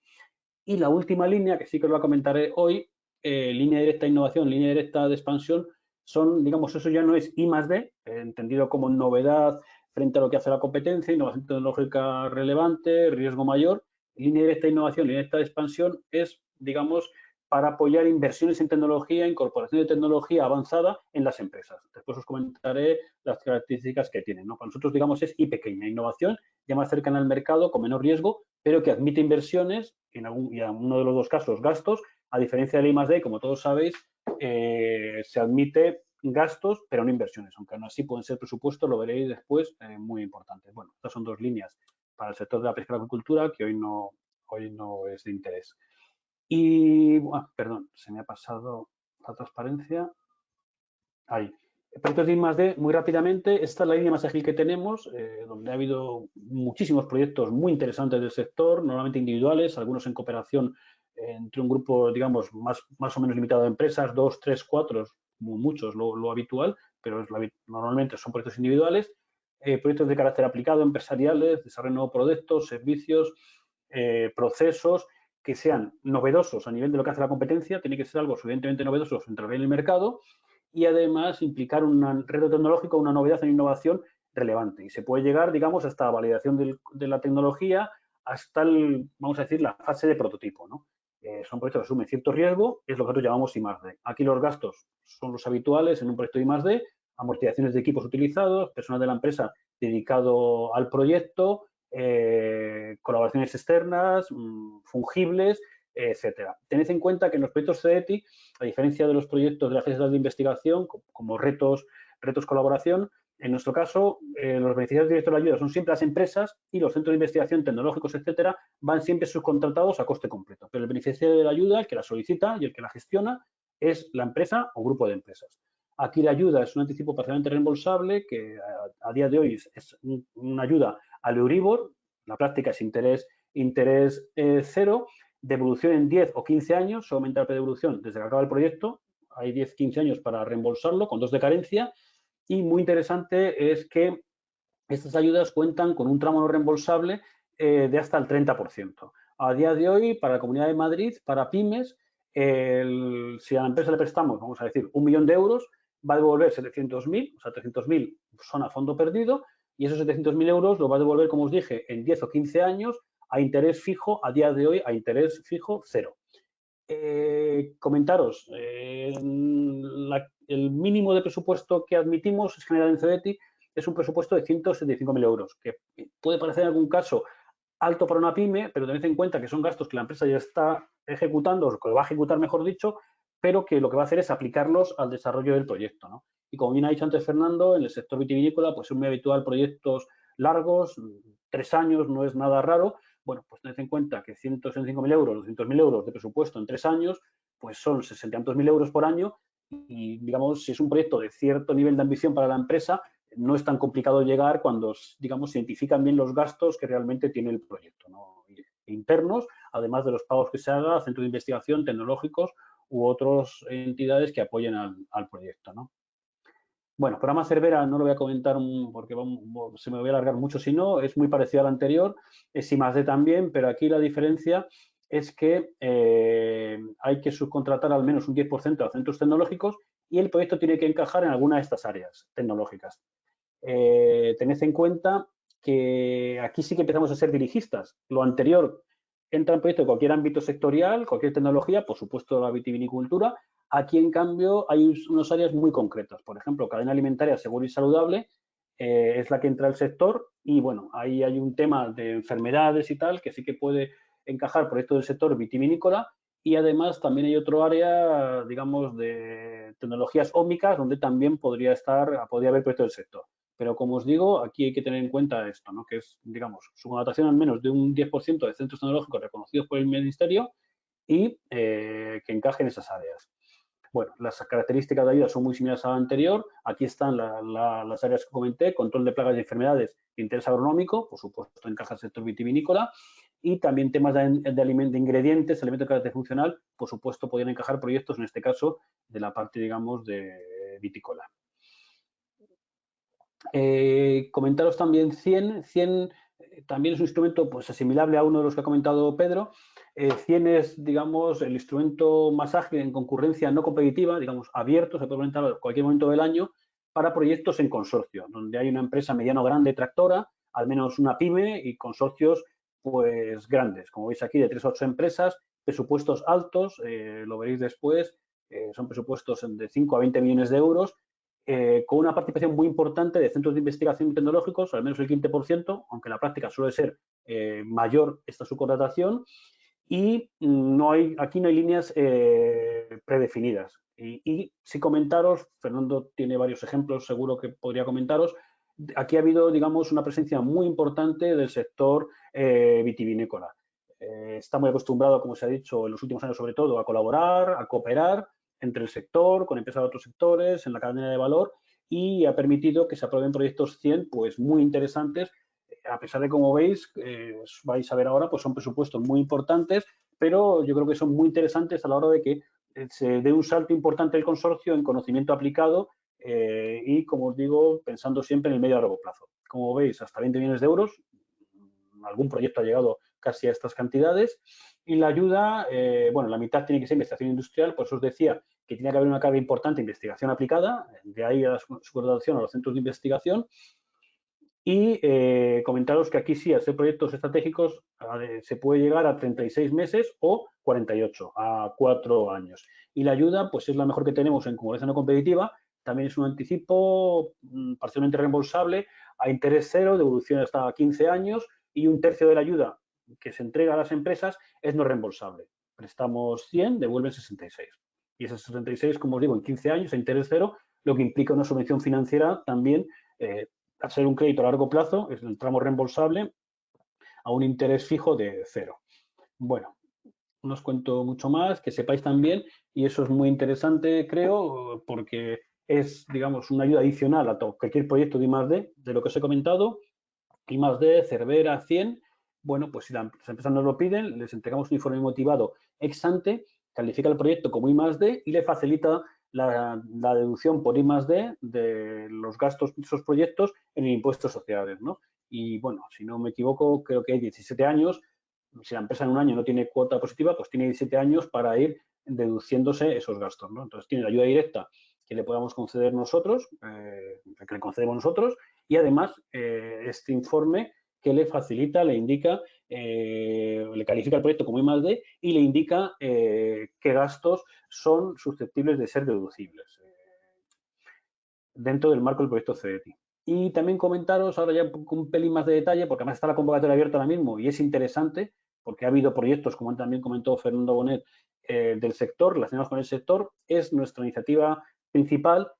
Y la última línea, que sí que os la comentaré hoy, línea directa de innovación, línea directa de expansión, son, digamos, eso ya no es I+D, entendido como novedad frente a lo que hace la competencia, innovación tecnológica relevante, riesgo mayor. Línea directa de innovación, línea directa de expansión es, digamos, para apoyar inversiones en tecnología, incorporación de tecnología avanzada en las empresas. Después os comentaré las características que tienen, ¿no? Para nosotros, digamos, es I pequeña, innovación ya más cercana al mercado, con menor riesgo, pero que admite inversiones y en uno de los dos casos gastos, a diferencia del I+D, como todos sabéis, se admite gastos, pero no inversiones, aunque aún así pueden ser presupuestos, lo veréis después, muy importantes. Bueno, estas son dos líneas para el sector de la pesca y la acuicultura que hoy no es de interés. Y, perdón, se me ha pasado la transparencia. Ahí. Proyectos de I+D, muy rápidamente, esta es la línea más ágil que tenemos, donde ha habido muchísimos proyectos muy interesantes del sector, normalmente individuales, algunos en cooperación entre un grupo, digamos, más o menos limitado de empresas, 2, 3, 4, como muchos, lo habitual, pero normalmente son proyectos individuales, proyectos de carácter aplicado, empresariales, desarrollo de nuevos productos, servicios, procesos que sean novedosos a nivel de lo que hace la competencia, tiene que ser algo suficientemente novedoso entre el mercado, y además implicar un reto tecnológico, una novedad en innovación relevante. Y se puede llegar, digamos, hasta la validación de la tecnología, hasta, vamos a decir, la fase de prototipo, ¿no? Son proyectos que asumen cierto riesgo, es lo que nosotros llamamos I+D. Aquí los gastos son los habituales en un proyecto de I+D, amortizaciones de equipos utilizados, personal de la empresa dedicado al proyecto, colaboraciones externas, fungibles, etcétera. Tened en cuenta que en los proyectos CEDETI, a diferencia de los proyectos de la Agencia de Investigación, como retos colaboración, en nuestro caso, los beneficiarios directos de la ayuda son siempre las empresas y los centros de investigación tecnológicos, etcétera, van siempre subcontratados a coste completo. Pero el beneficiario de la ayuda, el que la solicita y el que la gestiona, es la empresa o grupo de empresas. Aquí la ayuda es un anticipo parcialmente reembolsable que a día de hoy es una ayuda al Euribor, la práctica es interés cero, devolución en 10 o 15 años, solamente la devolución desde que acaba el proyecto, hay 10-15 años para reembolsarlo con 2 de carencia. Y muy interesante es que estas ayudas cuentan con un tramo no reembolsable de hasta el 30%. A día de hoy, para la Comunidad de Madrid, para pymes, si a la empresa le prestamos, vamos a decir, 1 millón de euros, va a devolver 700.000, o sea, 300.000 son a fondo perdido, y esos 700.000 euros lo va a devolver, como os dije, en 10 o 15 años a interés fijo, a día de hoy, a interés fijo cero. Comentaros, el mínimo de presupuesto que admitimos es general en CEDETI, es un presupuesto de 175.000 euros, que puede parecer en algún caso alto para una pyme, pero tened en cuenta que son gastos que la empresa ya está ejecutando, o que va a ejecutar, mejor dicho, pero que lo que va a hacer es aplicarlos al desarrollo del proyecto, ¿no? Y como bien ha dicho antes Fernando, en el sector vitivinícola, pues es muy habitual proyectos largos, 3 años, no es nada raro. Bueno, pues tened en cuenta que 165.000 euros, 200.000 euros de presupuesto en 3 años, pues son 60.000 euros por año y, digamos, si es un proyecto de cierto nivel de ambición para la empresa, no es tan complicado llegar cuando, digamos, se identifican bien los gastos que realmente tiene el proyecto, ¿no? Internos, además de los pagos que se haga a centros de investigación tecnológicos u otras entidades que apoyen al proyecto, ¿no? Bueno, programa Cervera no lo voy a comentar porque se me voy a alargar mucho si no, es muy parecido al anterior, es I+D también, pero aquí la diferencia es que hay que subcontratar al menos un 10% a centros tecnológicos y el proyecto tiene que encajar en alguna de estas áreas tecnológicas. Tened en cuenta que aquí sí que empezamos a ser dirigistas. Lo anterior entra en proyecto de cualquier ámbito sectorial, cualquier tecnología, por supuesto la vitivinicultura. Aquí, en cambio, hay unas áreas muy concretas. Por ejemplo, cadena alimentaria segura y saludable es la que entra al sector y, bueno, ahí hay un tema de enfermedades y tal que sí que puede encajar proyectos del sector vitivinícola y, además, también hay otro área, digamos, de tecnologías ómicas donde también podría haber proyectos del sector. Pero, como os digo, aquí hay que tener en cuenta esto, ¿no? Que es, digamos, su connotación al menos de un 10% de centros tecnológicos reconocidos por el Ministerio y que encajen esas áreas. Bueno, las características de ayuda son muy similares a la anterior. Aquí están las áreas que comenté, control de plagas y enfermedades, interés agronómico, por supuesto, encaja el sector vitivinícola, y también temas de ingredientes, elementos de carácter funcional, por supuesto, podrían encajar proyectos, en este caso, de la parte, digamos, de vitícola. Comentaros también 100 también es un instrumento pues asimilable a uno de los que ha comentado Pedro. 100 es, digamos, el instrumento más ágil en concurrencia no competitiva, digamos, abierto, se puede presentar en cualquier momento del año para proyectos en consorcio, donde hay una empresa mediano grande tractora, al menos una pyme y consorcios pues grandes, como veis aquí, de 3 a 8 empresas, presupuestos altos, lo veréis después, son presupuestos de 5 a 20 millones de euros, con una participación muy importante de centros de investigación tecnológicos, al menos el 15%, aunque en la práctica suele ser mayor esta subcontratación, y aquí no hay líneas predefinidas. Y si comentaros, Fernando tiene varios ejemplos, seguro que podría comentaros, aquí ha habido, digamos, una presencia muy importante del sector vitivinícola. Está muy acostumbrado, como se ha dicho en los últimos años sobre todo, a colaborar, a cooperar entre el sector, con empresas de otros sectores, en la cadena de valor, y ha permitido que se aprueben proyectos 100 pues muy interesantes, a pesar de, como veis, vais a ver ahora, pues son presupuestos muy importantes, pero yo creo que son muy interesantes a la hora de que se dé un salto importante el consorcio en conocimiento aplicado y, como os digo, pensando siempre en el medio a largo plazo. Como veis, hasta 20 millones de euros, algún proyecto ha llegado casi a estas cantidades, y la ayuda, bueno, la mitad tiene que ser investigación industrial, por eso os decía que tiene que haber una carga importante de investigación aplicada, de ahí a la subordinación a los centros de investigación, y comentaros que aquí sí, al ser proyectos estratégicos, se puede llegar a 36 meses o 48, a 4 años. Y la ayuda, pues es la mejor que tenemos en concurrencia no competitiva, también es un anticipo parcialmente reembolsable, a interés cero, devolución hasta 15 años, y un tercio de la ayuda que se entrega a las empresas es no reembolsable. prestamos 100, devuelven 66. Y esos 66, como os digo, en 15 años a interés cero, lo que implica una subvención financiera también, al ser un crédito a largo plazo, es el tramo reembolsable a un interés fijo de 0. Bueno, no os cuento mucho más, que sepáis también, y eso es muy interesante, creo, porque es, digamos, una ayuda adicional a cualquier proyecto de I+D, de lo que os he comentado, I+D, Cervera, 100. Bueno, pues si las empresas nos lo piden, les entregamos un informe motivado ex ante, califica el proyecto como I+D y le facilita la deducción por I+D de los gastos de esos proyectos en el impuesto de sociedades, ¿no? Y bueno, si no me equivoco, creo que hay 17 años. Si la empresa en un año no tiene cuota positiva, pues tiene 17 años para ir deduciéndose esos gastos, ¿no? Entonces tiene la ayuda directa que le podamos conceder nosotros, que le concedemos nosotros, y además este informe que le facilita, le indica, le califica el proyecto como I+D y le indica qué gastos son susceptibles de ser deducibles dentro del marco del proyecto CEDETI. Y también comentaros ahora ya un pelín más de detalle, porque además está la convocatoria abierta ahora mismo y es interesante, porque ha habido proyectos, como también comentó Fernando Bonet, del sector, relacionados con el sector. Es nuestra iniciativa principal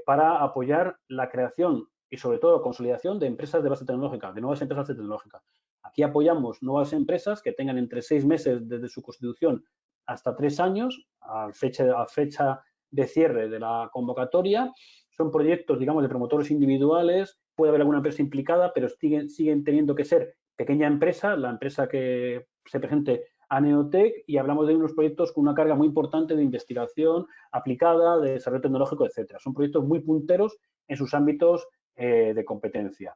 para apoyar la creación y sobre todo consolidación de empresas de base tecnológica, de nuevas empresas tecnológicas. Aquí apoyamos nuevas empresas que tengan entre 6 meses desde su constitución hasta 3 años, a fecha de cierre de la convocatoria. Son proyectos, digamos, de promotores individuales, puede haber alguna empresa implicada, pero siguen teniendo que ser pequeña empresa, la empresa que se presente a Neotec, y hablamos de unos proyectos con una carga muy importante de investigación aplicada, de desarrollo tecnológico, etcétera. Son proyectos muy punteros en sus ámbitos de competencia.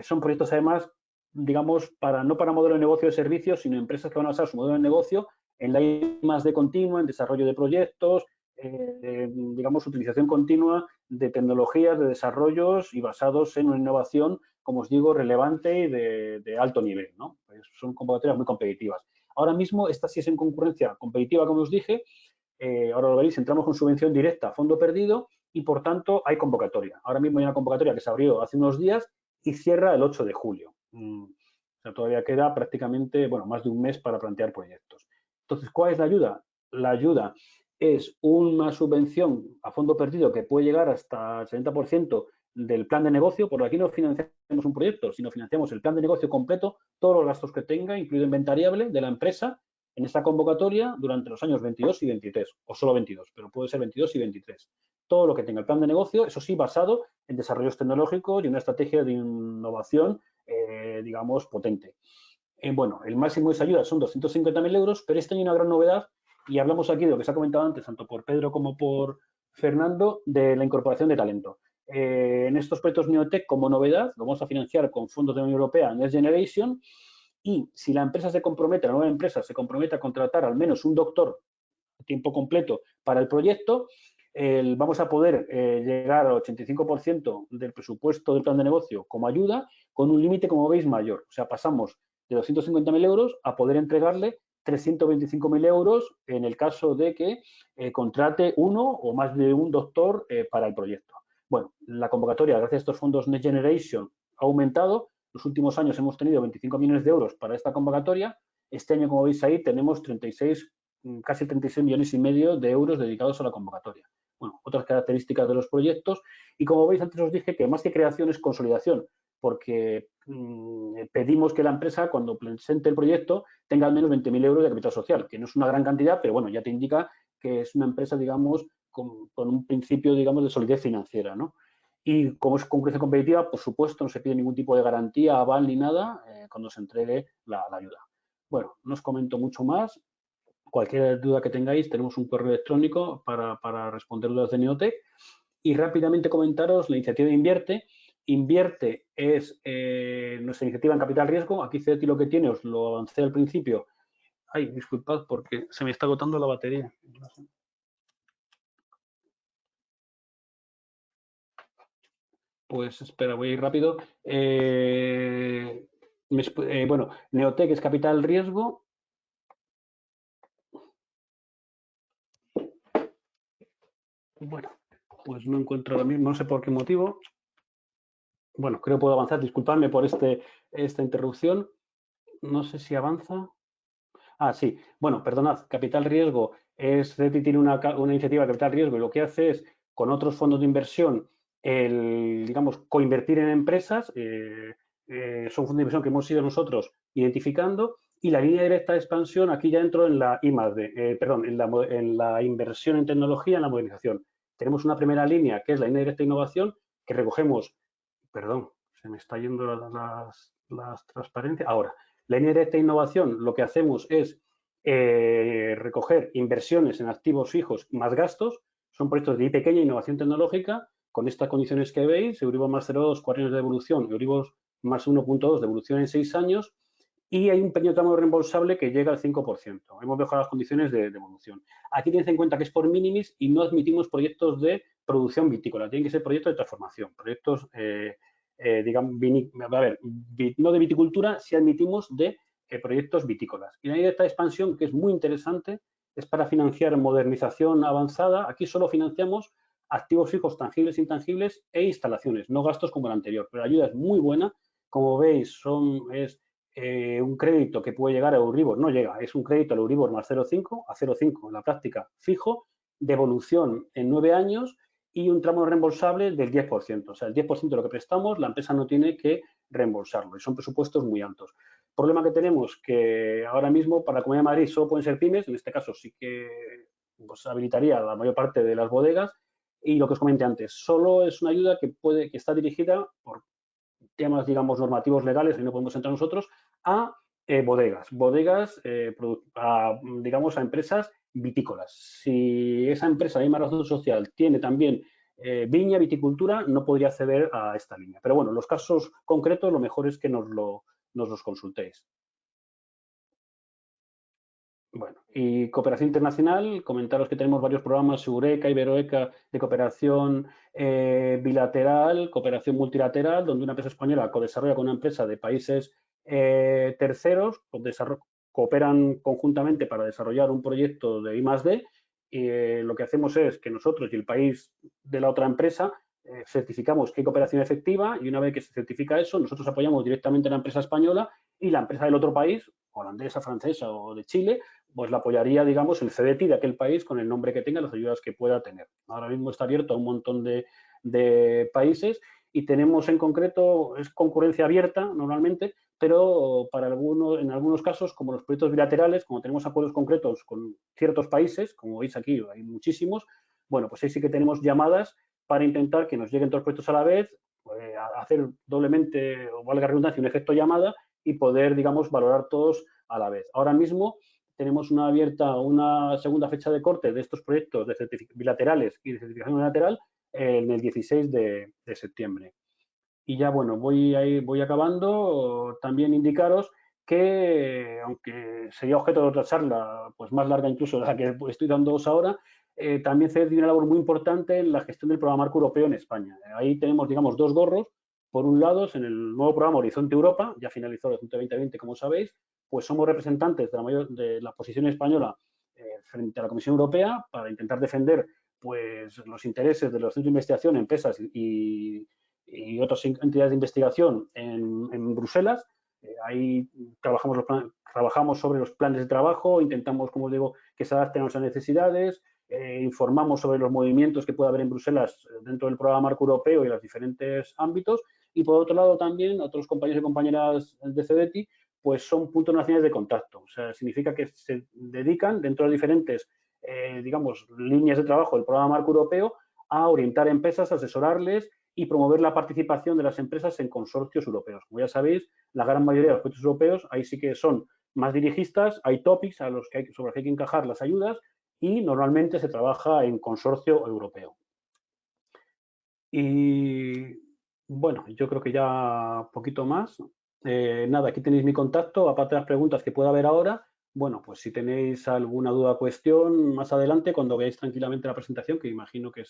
Son proyectos, además, digamos, no para modelo de negocio de servicios, sino empresas que van a basar su modelo de negocio en la I+D continua, en desarrollo de proyectos, digamos, utilización continua de tecnologías, de desarrollos y basados en una innovación, como os digo, relevante y de alto nivel, ¿no? Pues son convocatorias muy competitivas. Ahora mismo, esta sí es en concurrencia competitiva, como os dije. Ahora lo veréis, entramos con subvención directa a fondo perdido y, por tanto, hay convocatoria. Ahora mismo hay una convocatoria que se abrió hace unos días y cierra el 8 de julio. O sea, todavía queda prácticamente, bueno, más de un mes para plantear proyectos. Entonces, ¿cuál es la ayuda? La ayuda es una subvención a fondo perdido que puede llegar hasta el 70% del plan de negocio, porque aquí no financiamos un proyecto, sino financiamos el plan de negocio completo, todos los gastos que tenga, incluido inventariable de la empresa, en esta convocatoria durante los años 22 y 23, o solo 22, pero puede ser 22 y 23. Todo lo que tenga el plan de negocio, eso sí, basado en desarrollos tecnológicos y una estrategia de innovación, digamos, potente. Bueno, el máximo de esa ayuda son 250.000 euros, pero este año hay una gran novedad, y hablamos aquí de lo que se ha comentado antes, tanto por Pedro como por Fernando, de la incorporación de talento. En estos proyectos Neotec, como novedad, lo vamos a financiar con fondos de la Unión Europea, Next Generation, y si la empresa se compromete, la nueva empresa se compromete a contratar al menos un doctor a tiempo completo para el proyecto, vamos a poder llegar al 85% del presupuesto del plan de negocio como ayuda, con un límite, como veis, mayor. O sea, pasamos de 250.000 euros a poder entregarle 325.000 euros en el caso de que contrate uno o más de un doctor para el proyecto. Bueno, la convocatoria, gracias a estos fondos Next Generation, ha aumentado. Los últimos años hemos tenido 25 millones de euros para esta convocatoria. Este año, como veis ahí, tenemos casi 36 millones y medio de euros dedicados a la convocatoria. Bueno, otras características de los proyectos. Y como veis, antes os dije que más que creación es consolidación, porque pedimos que la empresa, cuando presente el proyecto, tenga al menos 20.000 euros de capital social, que no es una gran cantidad, pero bueno, ya te indica que es una empresa, digamos, con un principio, digamos, de solidez financiera, ¿no? Y como es concurrencia competitiva, por supuesto, no se pide ningún tipo de garantía, aval ni nada cuando se entregue la ayuda. Bueno, no os comento mucho más. Cualquier duda que tengáis, tenemos un correo electrónico para responder dudas de Neotec. Y rápidamente comentaros la iniciativa de Invierte. Invierte es nuestra iniciativa en capital riesgo. Aquí CEDETI lo que tiene, os lo avancé al principio. Ay, disculpad porque se me está agotando la batería. Pues espera, voy a ir rápido. Bueno, Neotec es capital riesgo. Bueno, pues no encuentro ahora mismo, no sé por qué motivo. Bueno, creo que puedo avanzar. Disculpadme por esta interrupción. No sé si avanza. Ah, sí. Bueno, perdonad, Capital Riesgo CDTI tiene una iniciativa de Capital Riesgo y lo que hace es, con otros fondos de inversión, digamos, coinvertir en empresas. Son fondos de inversión que hemos ido nosotros identificando, y la línea directa de expansión, aquí ya entro en la I+D, perdón, en la inversión en tecnología, en la modernización. Tenemos una primera línea, que es la línea directa de innovación, que recogemos, perdón, se me está yendo las transparencias. Ahora, la línea directa de innovación, lo que hacemos es recoger inversiones en activos fijos más gastos. Son proyectos de I pequeña, innovación tecnológica, con estas condiciones que veis: Euribor más 0,2, 4 años de evolución, Euribor más 1,2 de evolución en 6 años, y hay un pequeño tramo reembolsable que llega al 5%. Hemos mejorado las condiciones de evolución. Aquí tienes en cuenta que es por minimis y no admitimos proyectos de producción vitícola. Tienen que ser proyectos de transformación, proyectos, digamos, no de viticultura, si admitimos de proyectos vitícolas. Y la directa de expansión, que es muy interesante, es para financiar modernización avanzada. Aquí solo financiamos activos fijos tangibles, intangibles e instalaciones, no gastos como el anterior. Pero la ayuda es muy buena. Como veis, es un crédito que puede llegar a Euribor, no llega, es un crédito al Euribor más 0,5, a 0,5 en la práctica fijo, de evolución en 9 años y un tramo reembolsable del 10%. O sea, el 10% de lo que prestamos, la empresa no tiene que reembolsarlo, y son presupuestos muy altos. Problema que tenemos, que ahora mismo para la Comunidad de Madrid solo pueden ser pymes. En este caso sí que pues, habilitaría la mayor parte de las bodegas, y lo que os comenté antes, solo es una ayuda que está dirigida por temas, digamos, normativos legales, ahí no podemos entrar nosotros, a bodegas, digamos, a empresas vitícolas. Si esa empresa de misma razón social tiene también viña, viticultura, no podría acceder a esta línea. Pero bueno, los casos concretos, lo mejor es que nos los consultéis. Bueno, y cooperación internacional, comentaros que tenemos varios programas, Eureka, Iberoeca, de cooperación bilateral, cooperación multilateral, donde una empresa española codesarrolla con una empresa de países terceros, cooperan conjuntamente para desarrollar un proyecto de I+D. Y lo que hacemos es que nosotros y el país de la otra empresa certificamos que hay cooperación efectiva, y una vez que se certifica eso, nosotros apoyamos directamente a la empresa española, y la empresa del otro país, holandesa, francesa o de Chile, pues la apoyaría, digamos, el CDTI de aquel país con el nombre que tenga, las ayudas que pueda tener. Ahora mismo está abierto a un montón de países, y tenemos en concreto, es concurrencia abierta normalmente, pero en algunos casos, como los proyectos bilaterales, como tenemos acuerdos concretos con ciertos países, como veis aquí hay muchísimos, bueno, pues ahí sí que tenemos llamadas para intentar que nos lleguen todos los proyectos a la vez, hacer doblemente, o valga la redundancia, un efecto llamada, y poder, digamos, valorar todos a la vez. Ahora mismo tenemos una segunda fecha de corte de estos proyectos bilaterales y de certificación unilateral en el 16 de septiembre. Y ya, bueno, voy acabando. También indicaros que, aunque sería objeto de otra charla, pues más larga incluso de la que estoy dándoos ahora, también CDTI tiene una labor muy importante en la gestión del programa marco europeo en España. Ahí tenemos, digamos, dos gorros. Por un lado, en el nuevo programa Horizonte Europa, ya finalizó el Horizonte 2020, como sabéis, pues somos representantes de la posición española frente a la Comisión Europea, para intentar defender pues los intereses de los centros de investigación, empresas y otras entidades de investigación en Bruselas. Ahí trabajamos sobre los planes de trabajo, intentamos, como os digo, que se adapten a nuestras necesidades, informamos sobre los movimientos que puede haber en Bruselas dentro del programa marco europeo y los diferentes ámbitos. Y por otro lado también, otros compañeros y compañeras de CDTI pues son puntos nacionales de contacto. O sea, significa que se dedican dentro de diferentes, digamos, líneas de trabajo del programa marco europeo a orientar empresas, asesorarles y promover la participación de las empresas en consorcios europeos. Como ya sabéis, la gran mayoría de los proyectos europeos ahí sí que son más dirigistas, hay topics sobre los que hay que encajar las ayudas, y normalmente se trabaja en consorcio europeo. Y bueno, yo creo que ya poquito más. Nada, aquí tenéis mi contacto, aparte de las preguntas que pueda haber ahora. Bueno, pues si tenéis alguna duda o cuestión más adelante, cuando veáis tranquilamente la presentación, que imagino que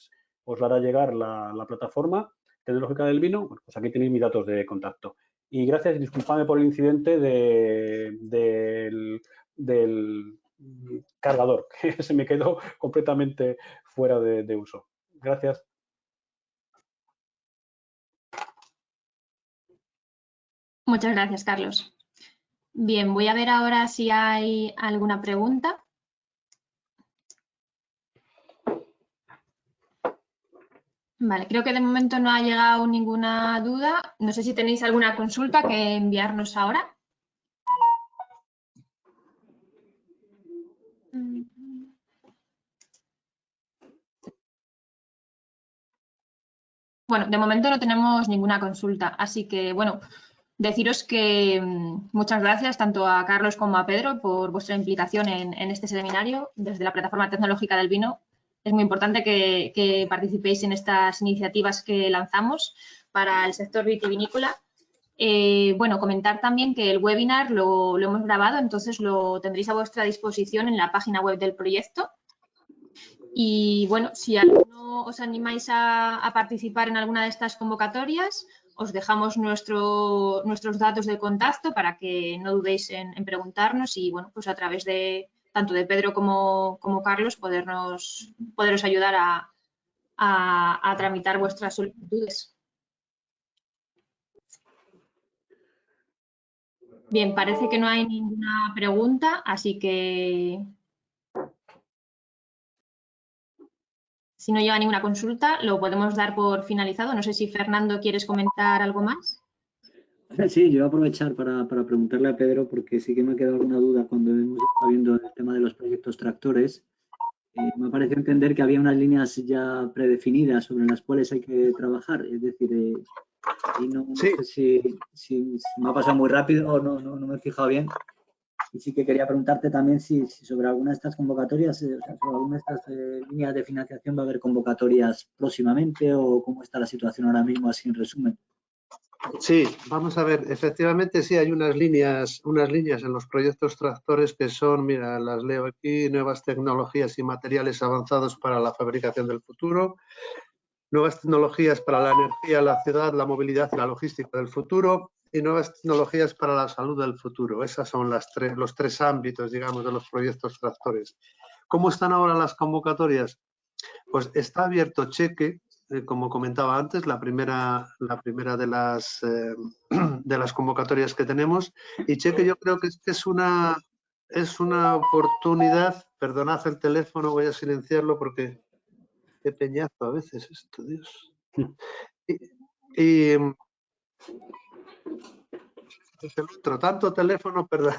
os la hará llegar la plataforma tecnológica del vino, bueno, pues aquí tenéis mis datos de contacto. Y gracias, y disculpadme por el incidente del cargador, que se me quedó completamente fuera de uso. Gracias. Muchas gracias, Carlos. Bien, voy a ver ahora si hay alguna pregunta. Vale, creo que de momento no ha llegado ninguna duda. No sé si tenéis alguna consulta que enviarnos ahora. Bueno, de momento no tenemos ninguna consulta, así que, bueno, deciros que muchas gracias tanto a Carlos como a Pedro por vuestra implicación en este seminario desde la Plataforma Tecnológica del Vino. Es muy importante que participéis en estas iniciativas que lanzamos para el sector vitivinícola. Bueno, comentar también que el webinar lo hemos grabado, entonces lo tendréis a vuestra disposición en la página web del proyecto. Y bueno, si alguno os animáis a participar en alguna de estas convocatorias, os dejamos nuestros datos de contacto para que no dudéis en preguntarnos y bueno, pues a través de tanto de Pedro como Carlos poderos ayudar a tramitar vuestras solicitudes. Bien, parece que no hay ninguna pregunta, así que si no llega ninguna consulta, lo podemos dar por finalizado. No sé si Fernando quieres comentar algo más. Sí, yo voy a aprovechar para preguntarle a Pedro, porque sí que me ha quedado alguna duda cuando hemos estado viendo el tema de los proyectos tractores. Me ha parecido entender que había unas líneas ya predefinidas sobre las cuales hay que trabajar. Es decir, y no Sí. sé si me ha pasado muy rápido o no me he fijado bien. Y sí que quería preguntarte también si sobre alguna de estas convocatorias, o sea, sobre alguna de estas líneas de financiación va a haber convocatorias próximamente o cómo está la situación ahora mismo, así en resumen. Sí, vamos a ver, efectivamente sí hay unas líneas en los proyectos tractores que son, mira, las leo aquí: nuevas tecnologías y materiales avanzados para la fabricación del futuro, nuevas tecnologías para la energía, la ciudad, la movilidad y la logística del futuro, y nuevas tecnologías para la salud del futuro. Esas son los tres ámbitos, digamos, de los proyectos tractores. ¿Cómo están ahora las convocatorias? Pues está abierto Cheque, como comentaba antes, la primera de las convocatorias que tenemos, y Cheque yo creo que es una oportunidad. Perdonad el teléfono, voy a silenciarlo porque qué peñazo a veces esto, Dios. Y es el otro, tanto teléfono, perdón.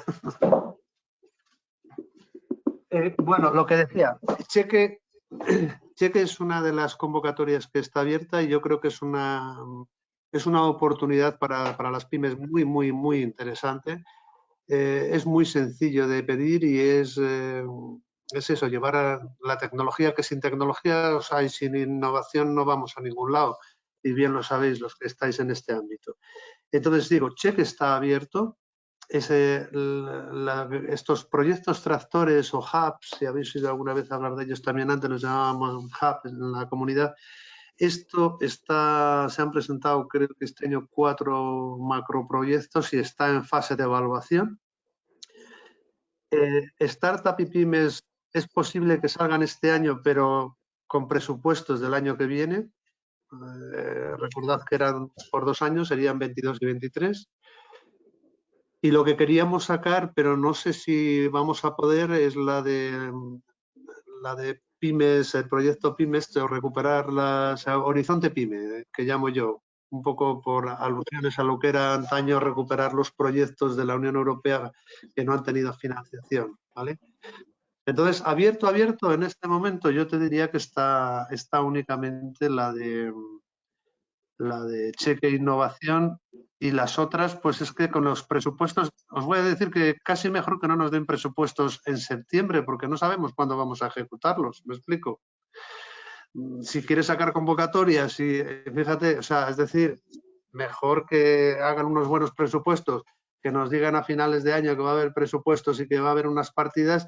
Bueno, lo que decía, Cheque es una de las convocatorias que está abierta y yo creo que es una oportunidad para las pymes muy, muy, muy interesante. Es muy sencillo de pedir y es eso, llevar a la tecnología, que sin tecnología, o sea, y sin innovación no vamos a ningún lado. Y bien lo sabéis los que estáis en este ámbito. Entonces digo, Cheque está abierto. Estos proyectos tractores o hubs, si habéis oído alguna vez hablar de ellos también, antes los llamábamos hub en la comunidad. Se han presentado, creo que este año, 4 macroproyectos y está en fase de evaluación. Startup y pymes es posible que salgan este año, pero con presupuestos del año que viene. Recordad que eran por 2 años, serían 22 y 23. Y lo que queríamos sacar, pero no sé si vamos a poder, es la de pymes, el proyecto pymes, de recuperar Horizonte Pyme, que llamo yo, un poco por alusiones a lo que era antaño recuperar los proyectos de la Unión Europea que no han tenido financiación, ¿vale? Entonces, abierto, en este momento yo te diría que está únicamente la de Cheque Innovación, y las otras, pues es que con los presupuestos, os voy a decir que casi mejor que no nos den presupuestos en septiembre, porque no sabemos cuándo vamos a ejecutarlos, ¿me explico? Si quieres sacar convocatorias, y fíjate, o sea, es decir, mejor que hagan unos buenos presupuestos, que nos digan a finales de año que va a haber presupuestos y que va a haber unas partidas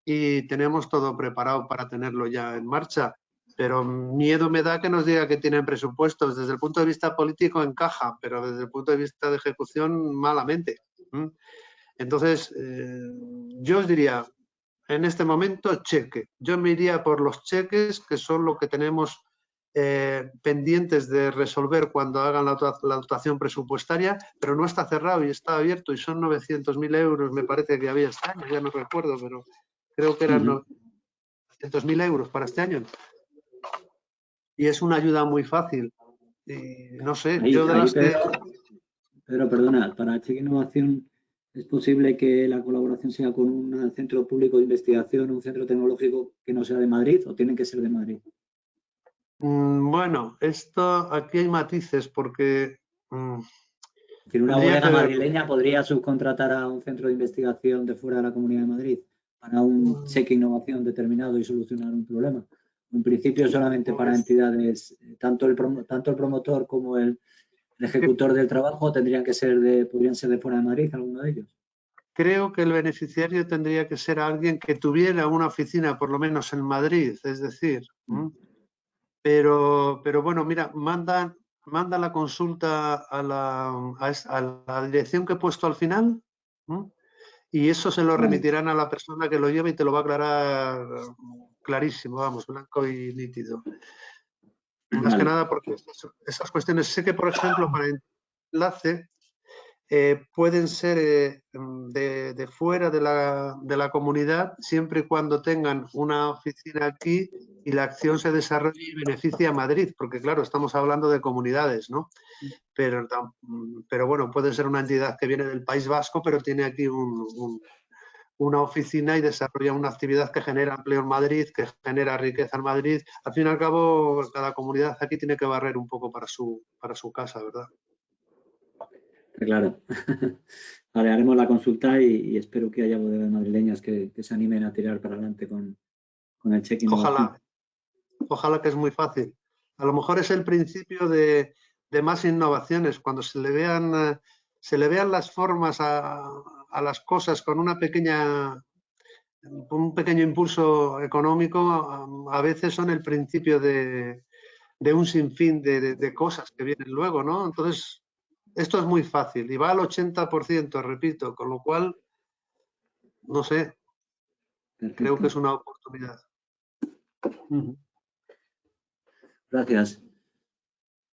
y tenemos todo preparado para tenerlo ya en marcha. Pero miedo me da que nos diga que tienen presupuestos. Desde el punto de vista político encaja, pero desde el punto de vista de ejecución malamente. Entonces, yo os diría, en este momento, Cheque. Yo me iría por los cheques, que son lo que tenemos pendientes de resolver cuando hagan la dotación presupuestaria, pero no está cerrado y está abierto y son 900.000 euros, me parece que había este año, ya no recuerdo, pero creo que eran 900.000 euros para este año. Y es una ayuda muy fácil. Y no sé, yo de las que... Pedro, perdona, para Check Innovación, ¿es posible que la colaboración sea con un centro público de investigación, un centro tecnológico que no sea de Madrid o tienen que ser de Madrid? Bueno, aquí hay matices porque... Si una bodega madrileña podría subcontratar a un centro de investigación de fuera de la Comunidad de Madrid para un cheque innovación determinado y solucionar un problema. En principio solamente para entidades, tanto el promotor como el ejecutor del trabajo podrían ser de fuera de Madrid, alguno de ellos. Creo que el beneficiario tendría que ser alguien que tuviera una oficina por lo menos en Madrid, es decir, pero bueno, mira, manda la consulta a la dirección que he puesto al final, y eso se lo remitirán a la persona que lo lleva y te lo va a aclarar clarísimo, vamos, blanco y nítido. Más que nada porque esas cuestiones, sé que por ejemplo para enlace pueden ser de fuera de la comunidad siempre y cuando tengan una oficina aquí y la acción se desarrolle y beneficie a Madrid, porque claro, estamos hablando de comunidades, ¿no? Pero bueno, puede ser una entidad que viene del País Vasco, pero tiene aquí una oficina y desarrolla una actividad que genera empleo en Madrid, que genera riqueza en Madrid. Al fin y al cabo, cada comunidad aquí tiene que barrer un poco para su casa, ¿verdad? Claro. Vale, haremos la consulta y espero que haya bodegas madrileñas que se animen a tirar para adelante con el check innovación. Ojalá, que es muy fácil. A lo mejor es el principio de más innovaciones, cuando se le vean las formas a las cosas con un pequeño impulso económico, a veces son el principio de un sinfín de cosas que vienen luego, ¿no? Entonces, esto es muy fácil y va al 80%, repito, con lo cual, no sé, creo que es una oportunidad. Gracias.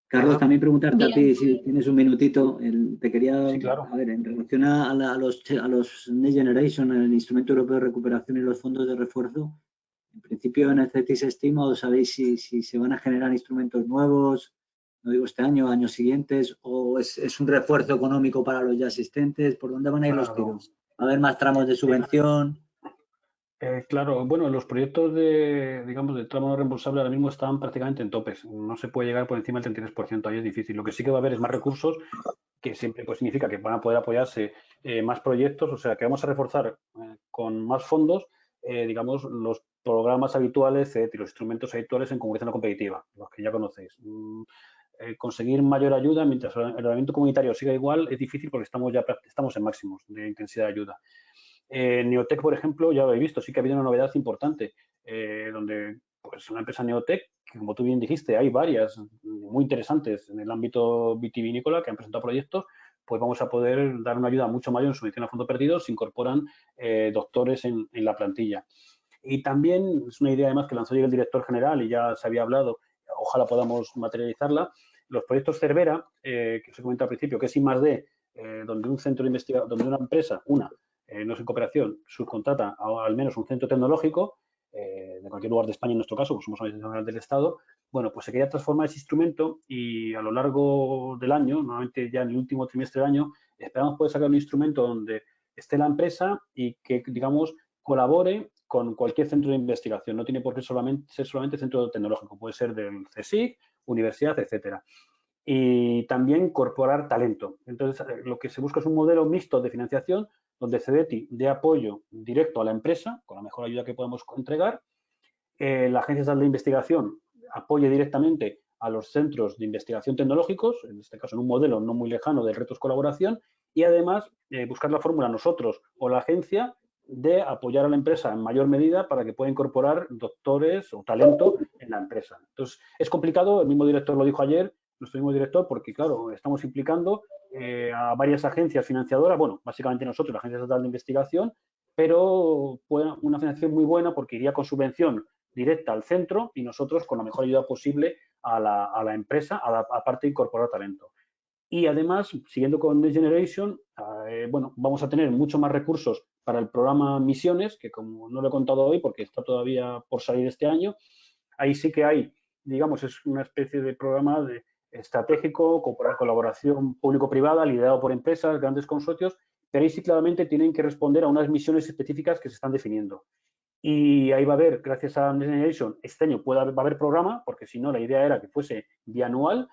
Carlos, también preguntarte a ti, si tienes un minutito, te quería, sí, claro. A ver, en relación a los Next Generation, el Instrumento Europeo de Recuperación y los fondos de refuerzo, en principio en el CETIS estima, ¿sabéis si se van a generar instrumentos nuevos, no digo este año, años siguientes, o es un refuerzo económico para los ya existentes? ¿Por dónde van a ir los tiros? ¿Va a haber más tramos de subvención? Claro, bueno, los proyectos de tramo no reembolsable ahora mismo están prácticamente en topes. No se puede llegar por encima del 33%, ahí es difícil. Lo que sí que va a haber es más recursos, que siempre pues, significa que van a poder apoyarse más proyectos, o sea que vamos a reforzar con más fondos, los programas habituales y los instrumentos habituales en comunicación no competitiva, los que ya conocéis. Conseguir mayor ayuda mientras el ordenamiento comunitario siga igual es difícil porque estamos en máximos de intensidad de ayuda. Neotec, por ejemplo, ya lo he visto, sí que ha habido una novedad importante, donde pues una empresa Neotec, que como tú bien dijiste, hay varias muy interesantes en el ámbito vitivinícola que han presentado proyectos, pues vamos a poder dar una ayuda mucho mayor en subvención a fondo perdido, se incorporan doctores en la plantilla. Y también es una idea además que lanzó el director general y ya se había hablado, ojalá podamos materializarla, los proyectos Cervera, que os he comentado al principio, que es I+D, donde un centro de investigación, donde una empresa, no es en cooperación, subcontrata al menos un centro tecnológico, de cualquier lugar de España en nuestro caso, pues somos una del Estado, bueno, pues se quería transformar ese instrumento y a lo largo del año, normalmente ya en el último trimestre del año, esperamos poder sacar un instrumento donde esté la empresa y que, digamos, colabore con cualquier centro de investigación. No tiene por qué ser solamente centro tecnológico, puede ser del CSIC, universidad, etcétera. Y también incorporar talento. Entonces, lo que se busca es un modelo mixto de financiación donde CEDETI dé apoyo directo a la empresa, con la mejor ayuda que podemos entregar. La Agencia Estatal de Investigación apoye directamente a los centros de investigación tecnológicos, en este caso en un modelo no muy lejano de retos colaboración, y además buscar la fórmula nosotros o la agencia de apoyar a la empresa en mayor medida para que pueda incorporar doctores o talento en la empresa. Entonces, es complicado, el mismo director lo dijo ayer, nuestro mismo director, porque claro, estamos implicando a varias agencias financiadoras, bueno, básicamente nosotros, la Agencia Estatal de Investigación, pero una financiación muy buena porque iría con subvención directa al centro y nosotros con la mejor ayuda posible a la empresa, aparte de incorporar talento. Y además, siguiendo con Next Generation, bueno, vamos a tener mucho más recursos para el programa Misiones, que como no lo he contado hoy porque está todavía por salir este año, ahí sí que hay, digamos, es una especie de programa estratégico, colaboración público-privada, liderado por empresas, grandes consorcios, pero ahí sí claramente tienen que responder a unas misiones específicas que se están definiendo. Y ahí va a haber, gracias a Next Generation, este año va a haber programa, porque si no, la idea era que fuese bianual.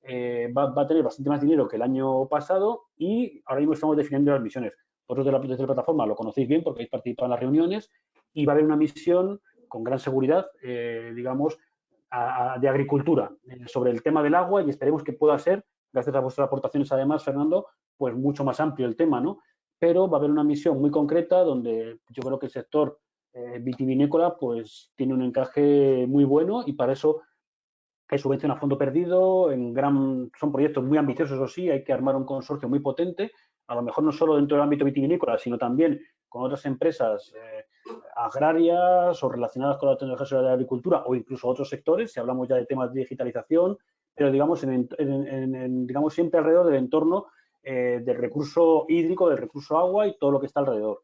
Va a tener bastante más dinero que el año pasado y ahora mismo estamos definiendo las misiones. Vosotros desde la plataforma lo conocéis bien porque habéis participado en las reuniones y va a haber una misión con gran seguridad, digamos, de agricultura sobre el tema del agua y esperemos que pueda ser, gracias a vuestras aportaciones además, Fernando, pues mucho más amplio el tema, ¿no? Pero va a haber una misión muy concreta donde yo creo que el sector vitivinícola pues tiene un encaje muy bueno y para eso hay subvención a fondo perdido, son proyectos muy ambiciosos, eso sí, hay que armar un consorcio muy potente, a lo mejor no solo dentro del ámbito vitivinícola, sino también con otras empresas agrarias o relacionadas con la tecnología de la agricultura o incluso otros sectores, si hablamos ya de temas de digitalización, pero digamos, digamos siempre alrededor del entorno del recurso hídrico, del recurso agua y todo lo que está alrededor.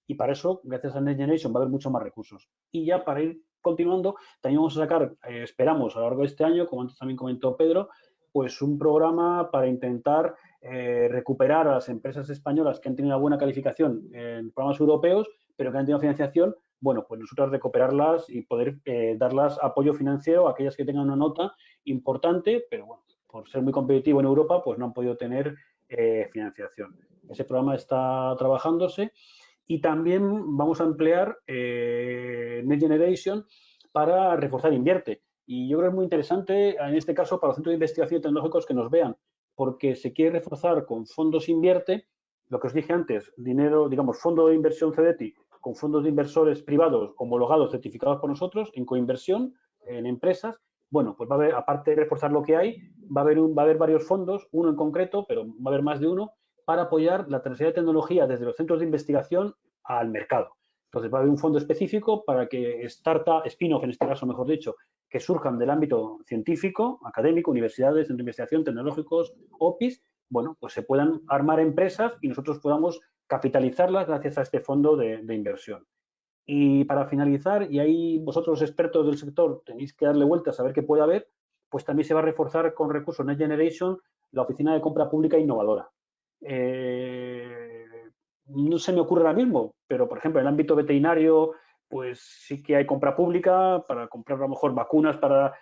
Y para eso, gracias a Next Generation, va a haber muchos más recursos. Y ya para ir continuando, también vamos a sacar, esperamos a lo largo de este año, como antes también comentó Pedro, pues un programa para intentar recuperar a las empresas españolas que han tenido una buena calificación en programas europeos, pero que han tenido financiación, bueno, pues nosotros recuperarlas y poder darlas apoyo financiero a aquellas que tengan una nota importante, pero bueno, por ser muy competitivo en Europa, pues no han podido tener financiación. Ese programa está trabajándose. Y también vamos a emplear Next Generation para reforzar Invierte. Y yo creo que es muy interesante, en este caso, para los centros de investigación tecnológicos que nos vean, porque se quiere reforzar con fondos Invierte, lo que os dije antes, dinero, digamos, fondo de inversión CEDETI, con fondos de inversores privados homologados, certificados por nosotros, en coinversión, en empresas. Bueno, pues va a haber, aparte de reforzar lo que hay, va a haber varios fondos, uno en concreto, pero va a haber más de uno, para apoyar la transferencia de tecnología desde los centros de investigación al mercado. Entonces, va a haber un fondo específico para que spin-off, en este caso, mejor dicho, que surjan del ámbito científico, académico, universidades, centros de investigación, tecnológicos, OPIs, bueno, pues se puedan armar empresas y nosotros podamos capitalizarlas gracias a este fondo de inversión. Y para finalizar, y ahí vosotros expertos del sector tenéis que darle vueltas a ver qué puede haber, pues también se va a reforzar con recursos Next Generation la oficina de compra pública innovadora. No se me ocurre ahora mismo, pero por ejemplo en el ámbito veterinario pues sí que hay compra pública para comprar a lo mejor vacunas para,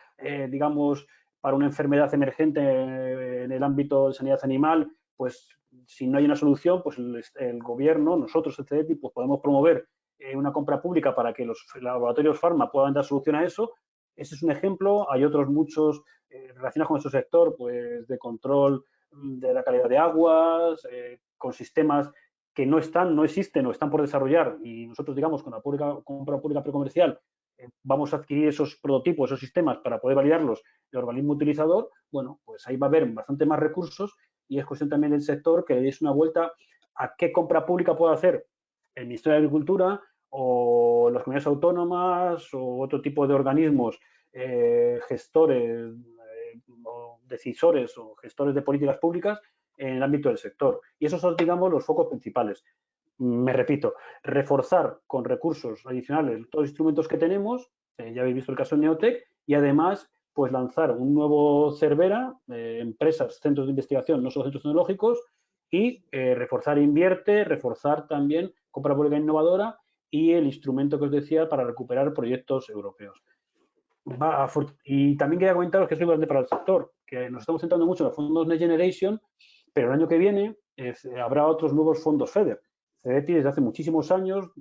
digamos, para una enfermedad emergente en el ámbito de sanidad animal, pues si no hay una solución, pues el gobierno, nosotros, el CEDETI, pues podemos promover una compra pública para que los laboratorios farma puedan dar solución a eso. Ese es un ejemplo. Hay otros muchos relacionados con nuestro sector, pues de control de la calidad de aguas, con sistemas que no existen o están por desarrollar y nosotros, digamos, con la compra pública precomercial vamos a adquirir esos prototipos, esos sistemas para poder validarlos el organismo utilizador, bueno, pues ahí va a haber bastante más recursos y es cuestión también del sector que le deis una vuelta a qué compra pública puede hacer el Ministerio de Agricultura o las comunidades autónomas o otro tipo de organismos gestores o decisores o gestores de políticas públicas en el ámbito del sector. Y esos son, digamos, los focos principales. Me repito, reforzar con recursos adicionales todos los instrumentos que tenemos, ya habéis visto el caso de Neotec, y además, pues lanzar un nuevo Cervera, empresas, centros de investigación, no solo centros tecnológicos, y reforzar Invierte, reforzar también compra pública innovadora y el instrumento que os decía para recuperar proyectos europeos. Y también quería comentaros que es muy importante para el sector, que nos estamos centrando mucho en los fondos Next Generation, pero el año que viene habrá otros nuevos fondos FEDER. CEDETI desde hace muchísimos años,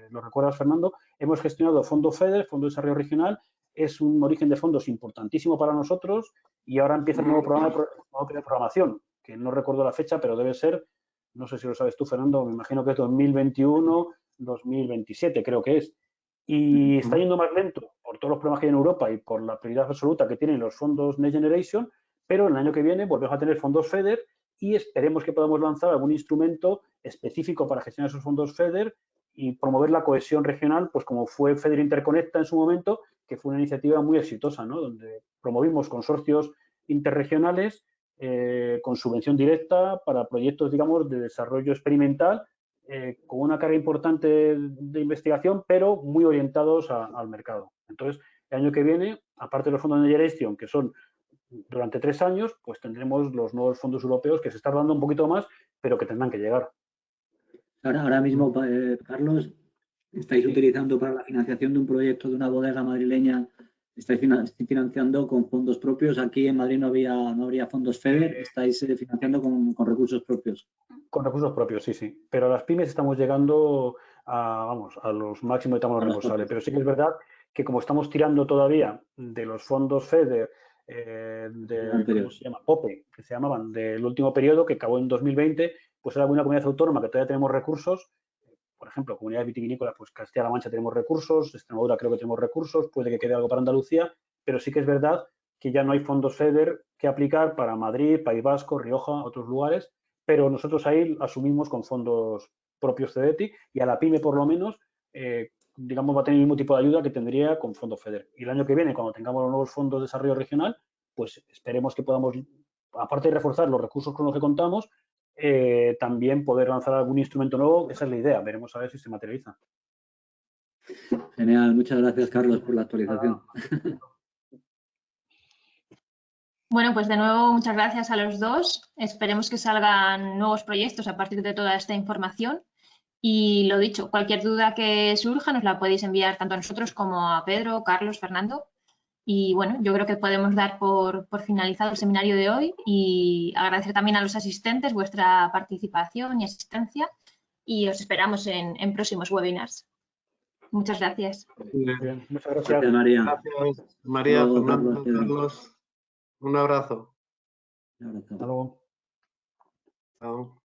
lo recuerdas Fernando, hemos gestionado Fondo FEDER, Fondo de Desarrollo Regional, es un origen de fondos importantísimo para nosotros y ahora empieza el nuevo programa de programación, que no recuerdo la fecha, pero debe ser, no sé si lo sabes tú Fernando, me imagino que es 2021, 2027 creo que es. Y está yendo más lento por todos los problemas que hay en Europa y por la prioridad absoluta que tienen los fondos Next Generation, pero el año que viene volvemos a tener fondos FEDER y esperemos que podamos lanzar algún instrumento específico para gestionar esos fondos FEDER y promover la cohesión regional, pues como fue FEDER Interconecta en su momento, que fue una iniciativa muy exitosa, ¿no? Donde promovimos consorcios interregionales con subvención directa para proyectos, digamos, de desarrollo experimental, con una carga importante de investigación, pero muy orientados al mercado. Entonces, el año que viene, aparte de los fondos de Next Generation, que son durante 3 años, pues tendremos los nuevos fondos europeos que se están dando un poquito más, pero que tendrán que llegar. Ahora mismo, Carlos, estáis utilizando para la financiación de un proyecto de una bodega madrileña, estáis financiando con fondos propios. Aquí en Madrid no habría fondos FEDER, estáis financiando con recursos propios. Con recursos propios, sí, sí. Pero a las pymes estamos llegando a los máximos de tamaño reembolsable. Pero sí que es verdad que como estamos tirando todavía de los fondos FEDER, ¿cómo se llama? POPE, que se llamaban, del último periodo, que acabó en 2020, pues era una comunidad autónoma que todavía tenemos recursos. Por ejemplo, comunidades vitivinícolas, pues Castilla-La Mancha tenemos recursos, Extremadura creo que tenemos recursos, puede que quede algo para Andalucía, pero sí que es verdad que ya no hay fondos FEDER que aplicar para Madrid, País Vasco, Rioja, otros lugares, pero nosotros ahí asumimos con fondos propios CEDETI y a la pyme por lo menos, digamos, va a tener el mismo tipo de ayuda que tendría con fondos FEDER. Y el año que viene, cuando tengamos los nuevos fondos de desarrollo regional, pues esperemos que podamos, aparte de reforzar los recursos con los que contamos, también poder lanzar algún instrumento nuevo. Esa es la idea, veremos a ver si se materializa. Genial, muchas gracias Carlos por la actualización. Bueno, pues de nuevo muchas gracias a los dos. Esperemos que salgan nuevos proyectos a partir de toda esta información. Y lo dicho, cualquier duda que surja nos la podéis enviar tanto a nosotros como a Pedro, Carlos, Fernando. Y bueno, yo creo que podemos dar por finalizado el seminario de hoy y agradecer también a los asistentes vuestra participación y asistencia y os esperamos en próximos webinars. Muchas gracias. Bien, muchas gracias. Gracias, María. Gracias, María, Fernando, Carlos. Un abrazo. Un abrazo. Hasta luego. Chao.